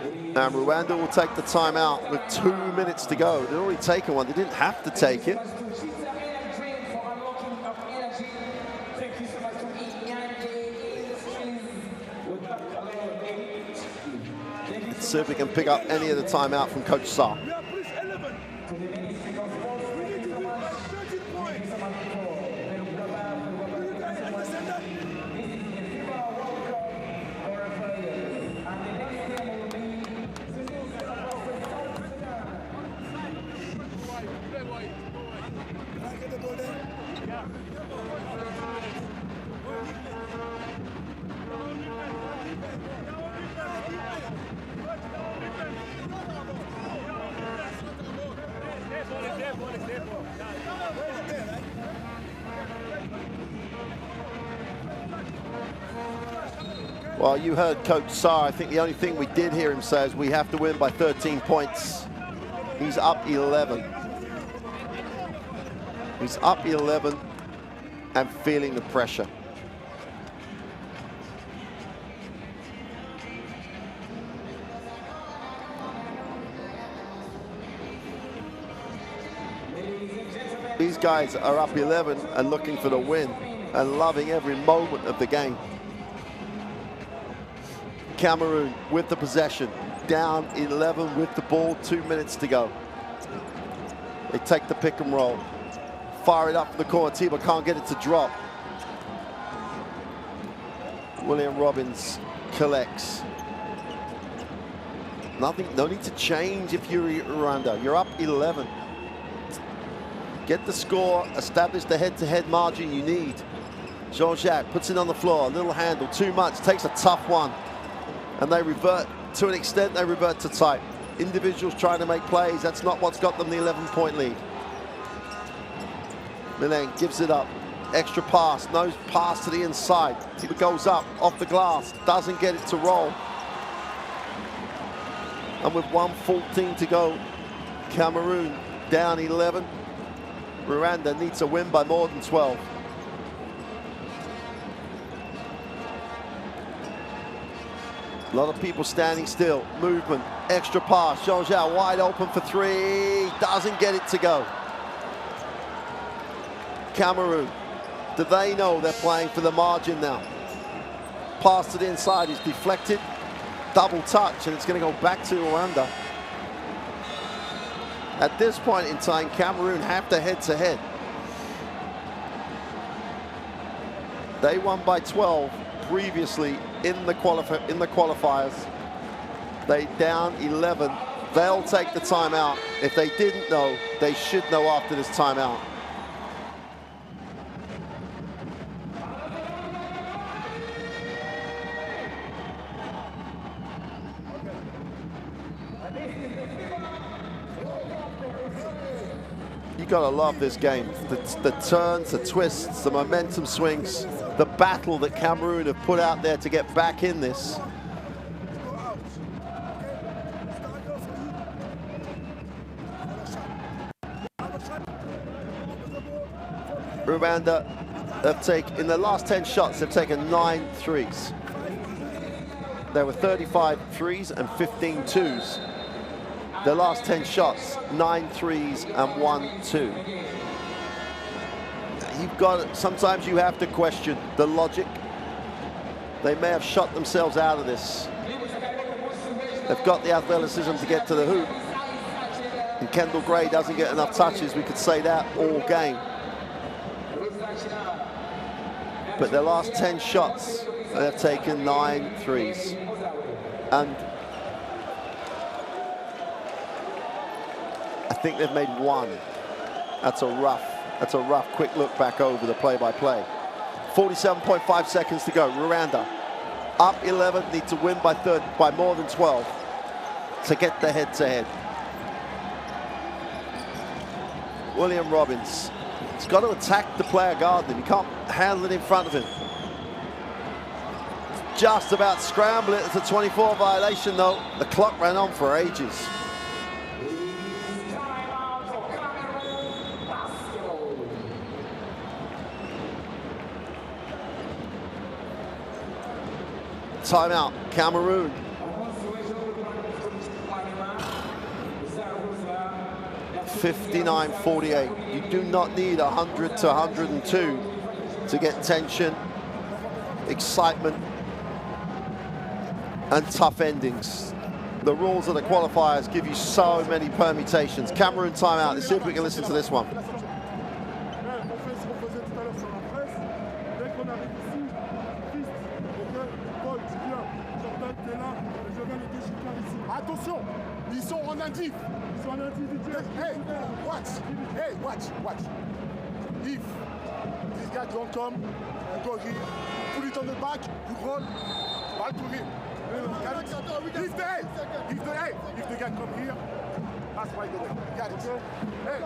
And Rwanda will take the timeout with 2 minutes to go. They'd already taken one. They didn't have to take it. See if we can pick up any of the timeout from Coach Sarr. Well, you heard Coach Sarr. I think the only thing we did hear him say is we have to win by 13 points. He's up 11. He's up 11 and feeling the pressure. These guys are up 11 and looking for the win and loving every moment of the game. Cameroon with the possession, down 11 with the ball, 2 minutes to go. They take the pick and roll, fire it up from the corner. Tiba can't get it to drop. William Robbins collects. Nothing, no need to change if you're Rwanda. You're up 11. Get the score, establish the head-to-head margin you need. Jean-Jacques puts it on the floor, a little handle, too much, takes a tough one. And they revert, to an extent, they revert to type. Individuals trying to make plays, that's not what's got them the 11-point lead. Milan gives it up, extra pass, no pass to the inside. It goes up, off the glass, doesn't get it to roll. And with 1:14 to go, Cameroon down 11. Rwanda needs a win by more than 12. A lot of people standing still. Movement, extra pass. Jean-Jacques wide open for three. Doesn't get it to go. Cameroon, do they know they're playing for the margin now? Pass to the inside is deflected. Double touch, and it's going to go back to Rwanda. At this point in time, Cameroon have to head-to-head. They won by 12 previously in the qualifiers. They down 11. They'll take the timeout. If they didn't know, they should know after this timeout. You gotta love this game. The turns, the twists, the momentum swings, the battle that Cameroon have put out there to get back in this. Rwanda have taken, in the last 10 shots, they've taken 9 threes. There were 35 threes and 15 twos. The last 10 shots, 9 threes and 1 2. You've got, sometimes you have to question the logic. They may have shot themselves out of this. They've got the athleticism to get to the hoop. And Kendall Gray doesn't get enough touches, we could say that all game. But their last 10 shots, they've taken 9 threes. And I think they've made 1. That's a rough quick look back over the play-by-play. 47.5 seconds to go. Rwanda up 11, need to win by more than 12 to get the head-to-head. William Robbins, he's got to attack the player guarding him. He can't handle it in front of him. Just about scramble it. It's a 24 violation though. The clock ran on for ages. Timeout, Cameroon. (59-48). You do not need 100 to 102 to get tension, excitement, and tough endings. The rules of the qualifiers give you so many permutations. Cameroon timeout. Let's see if we can listen to this one. Attention, ils sont en indiv. Ils sont en individuel. Hey, watch. Hey, watch. If this guy don't come, you go here. Put it on the back, you roll, ball to him. If the guy come here, that's why you got it. Hey.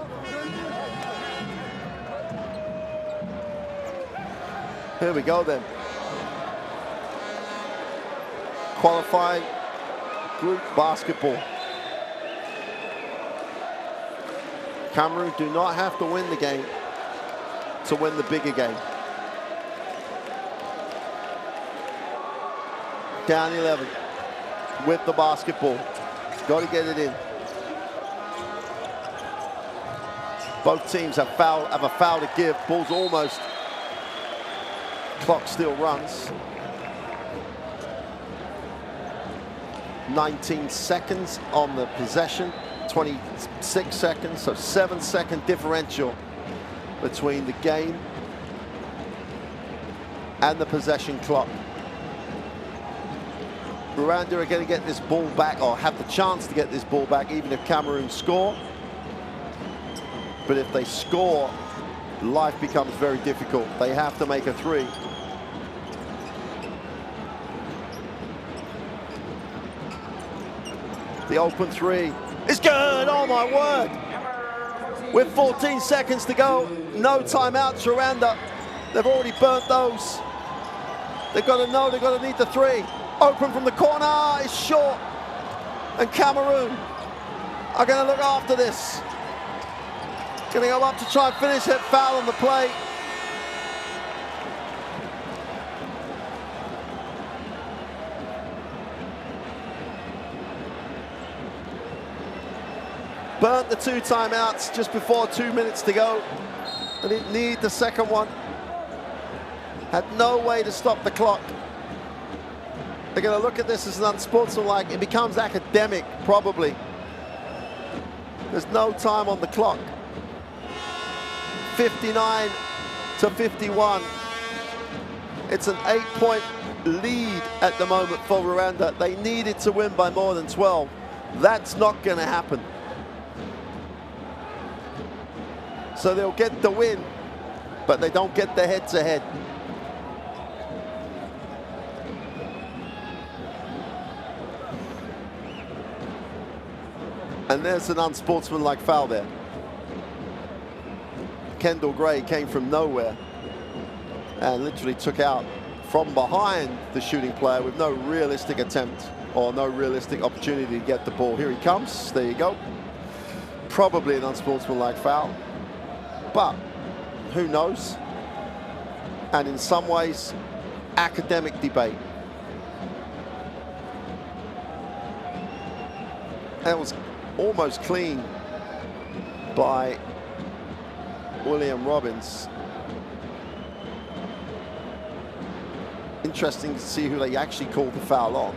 Here we go then. Qualifying group basketball. Cameroon do not have to win the game to win the bigger game. Down 11 with the basketball. Got to get it in. Both teams have a foul to give. Ball's almost. Clock still runs. 19 seconds on the possession, 26 seconds, so 7-second differential between the game and the possession clock. Rwanda are going to get this ball back, or have the chance to get this ball back, even if Cameroon score. But if they score, life becomes very difficult. They have to make a three. The open three is good. Oh my word. With 14 seconds to go, no timeouts, Rwanda. They've already burnt those. They've got to know they've got to need the three. Open from the corner, it's short. And Cameroon are going to look after this. Going to go up to try and finish it. Foul on the play. Burnt the 2 timeouts just before 2 minutes to go. They didn't need the second one. Had no way to stop the clock. They're going to look at this as an unsportsmanlike. It becomes academic, probably. There's no time on the clock. 59 to 51. It's an 8-point lead at the moment for Rwanda. They needed to win by more than 12. That's not going to happen. So they'll get the win, but they don't get the head-to-head. And there's an unsportsmanlike foul there. Kendall Gray came from nowhere and literally took out from behind the shooting player with no realistic attempt or no realistic opportunity to get the ball. Here he comes. There you go. Probably an unsportsmanlike foul, but who knows? And in some ways, academic debate. That was almost clean by William Robbins. Interesting to see who they actually called the foul on.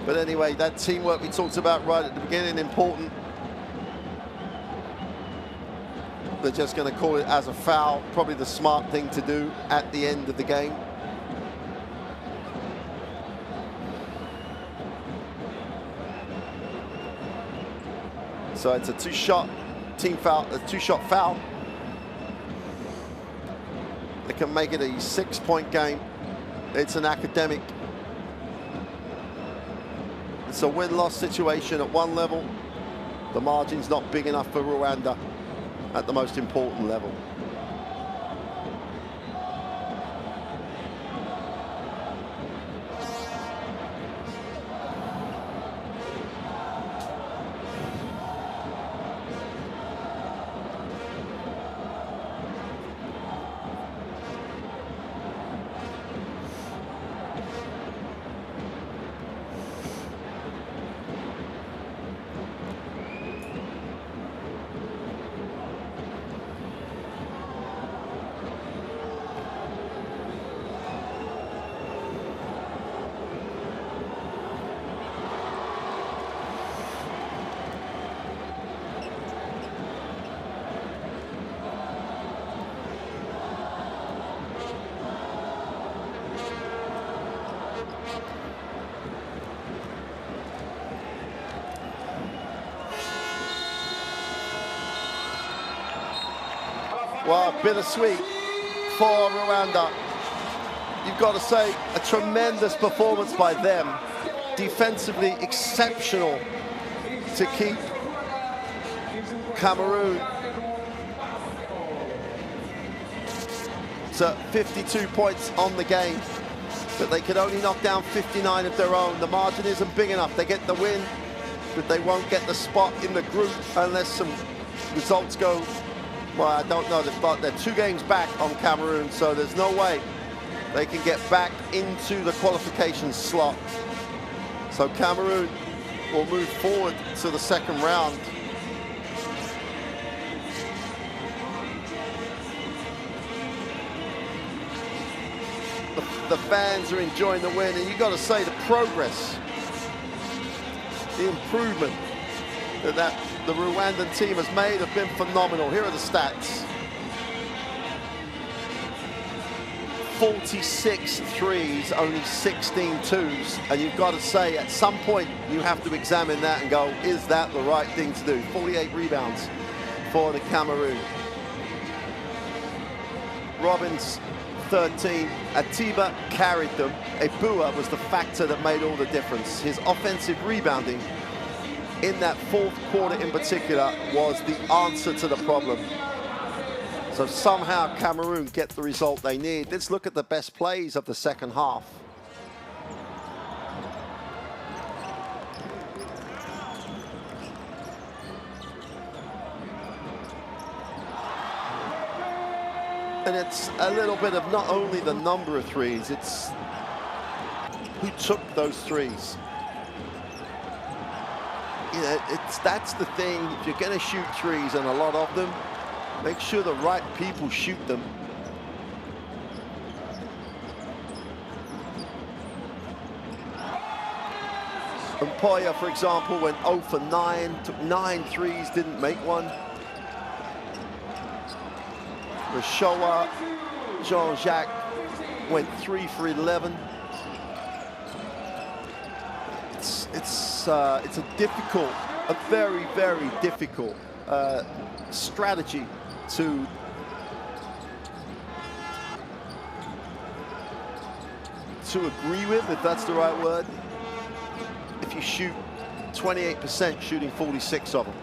But anyway, that teamwork we talked about right at the beginning, important. They're just going to call it as a foul, probably the smart thing to do at the end of the game. So it's a two-shot team foul, a two-shot foul. They can make it a 6-point game. It's an academic. It's a win-loss situation at one level. The margin's not big enough for Rwanda at the most important level. Well, bittersweet for Rwanda. You've got to say, a tremendous performance by them. Defensively exceptional to keep Cameroon to 52 points on the game. But they could only knock down 59 of their own. The margin isn't big enough. They get the win, but they won't get the spot in the group unless some results go. Well, I don't know. They're 2 games back on Cameroon, so there's no way they can get back into the qualification slot. So Cameroon will move forward to the second round. The fans are enjoying the win, and you've got to say the progress, the improvement that the Rwandan team has made have been phenomenal. Here are the stats. 46 threes, only 16 twos, and you've got to say at some point you have to examine that and go, is that the right thing to do? 48 rebounds for the Cameroon. Robbins 13. Atiba carried them. Ebua was the factor that made all the difference. His offensive rebounding in that fourth quarter in particular was the answer to the problem. So somehow Cameroon get the result they need. Let's look at the best plays of the second half. And it's a little bit of not only the number of threes, it's who took those threes. You know, that's the thing. If you're going to shoot threes, and a lot of them, make sure the right people shoot them. Mpoya, for example, went 0 for 9, took 9 threes, didn't make one. Rashoa, Jean-Jacques went 3 for 11. It's a difficult, a very, very difficult strategy to agree with, if that's the right word. If you shoot 28%, shooting 46 of them.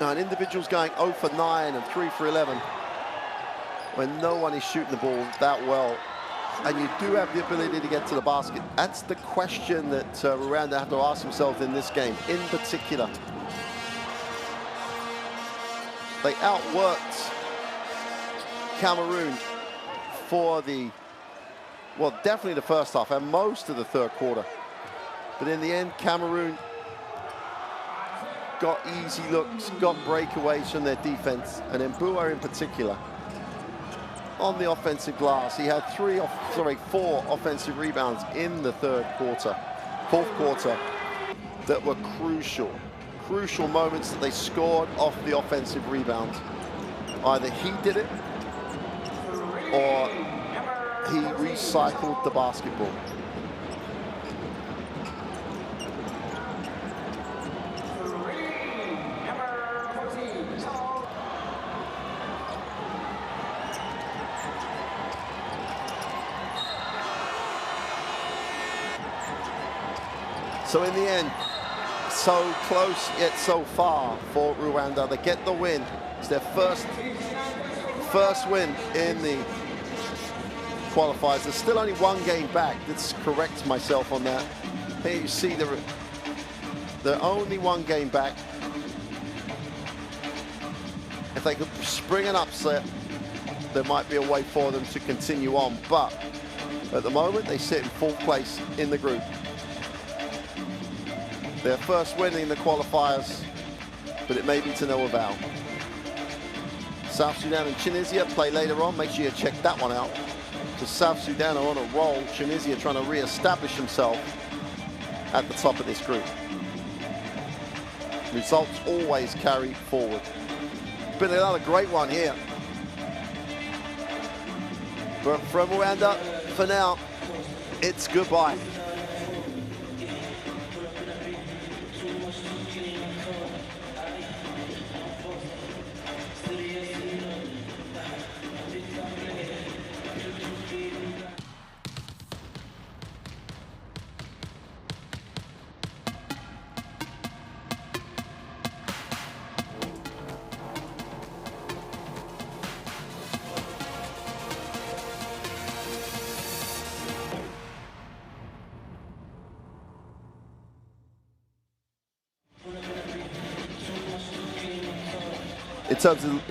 Now, an individual's going 0 for 9 and 3 for 11 when no one is shooting the ball that well, and you do have the ability to get to the basket. That's the question that Rwanda have to ask themselves in this game, in particular. They outworked Cameroon for the, well, definitely the first half and most of the third quarter. But in the end, Cameroon got easy looks, got breakaways from their defense, and Mbua in particular. On the offensive glass, he had 4 offensive rebounds in the fourth quarter, that were crucial moments that they scored off the offensive rebound. Either he did it, or he recycled the basketball. So in the end, so close yet so far for Rwanda. They get the win. It's their first win in the qualifiers. There's still only 1 game back. Let's correct myself on that. Here you see they're only 1 game back. If they could spring an upset, there might be a way for them to continue on. But at the moment, they sit in 4th place in the group. Their first win in the qualifiers, but it may be to no avail. South Sudan and Tunisia play later on. Make sure you check that one out, because South Sudan are on a roll. Tunisia trying to re-establish himself at the top of this group. Results always carry forward. Been another great one here. But from Rwanda, for now, it's goodbye. In terms of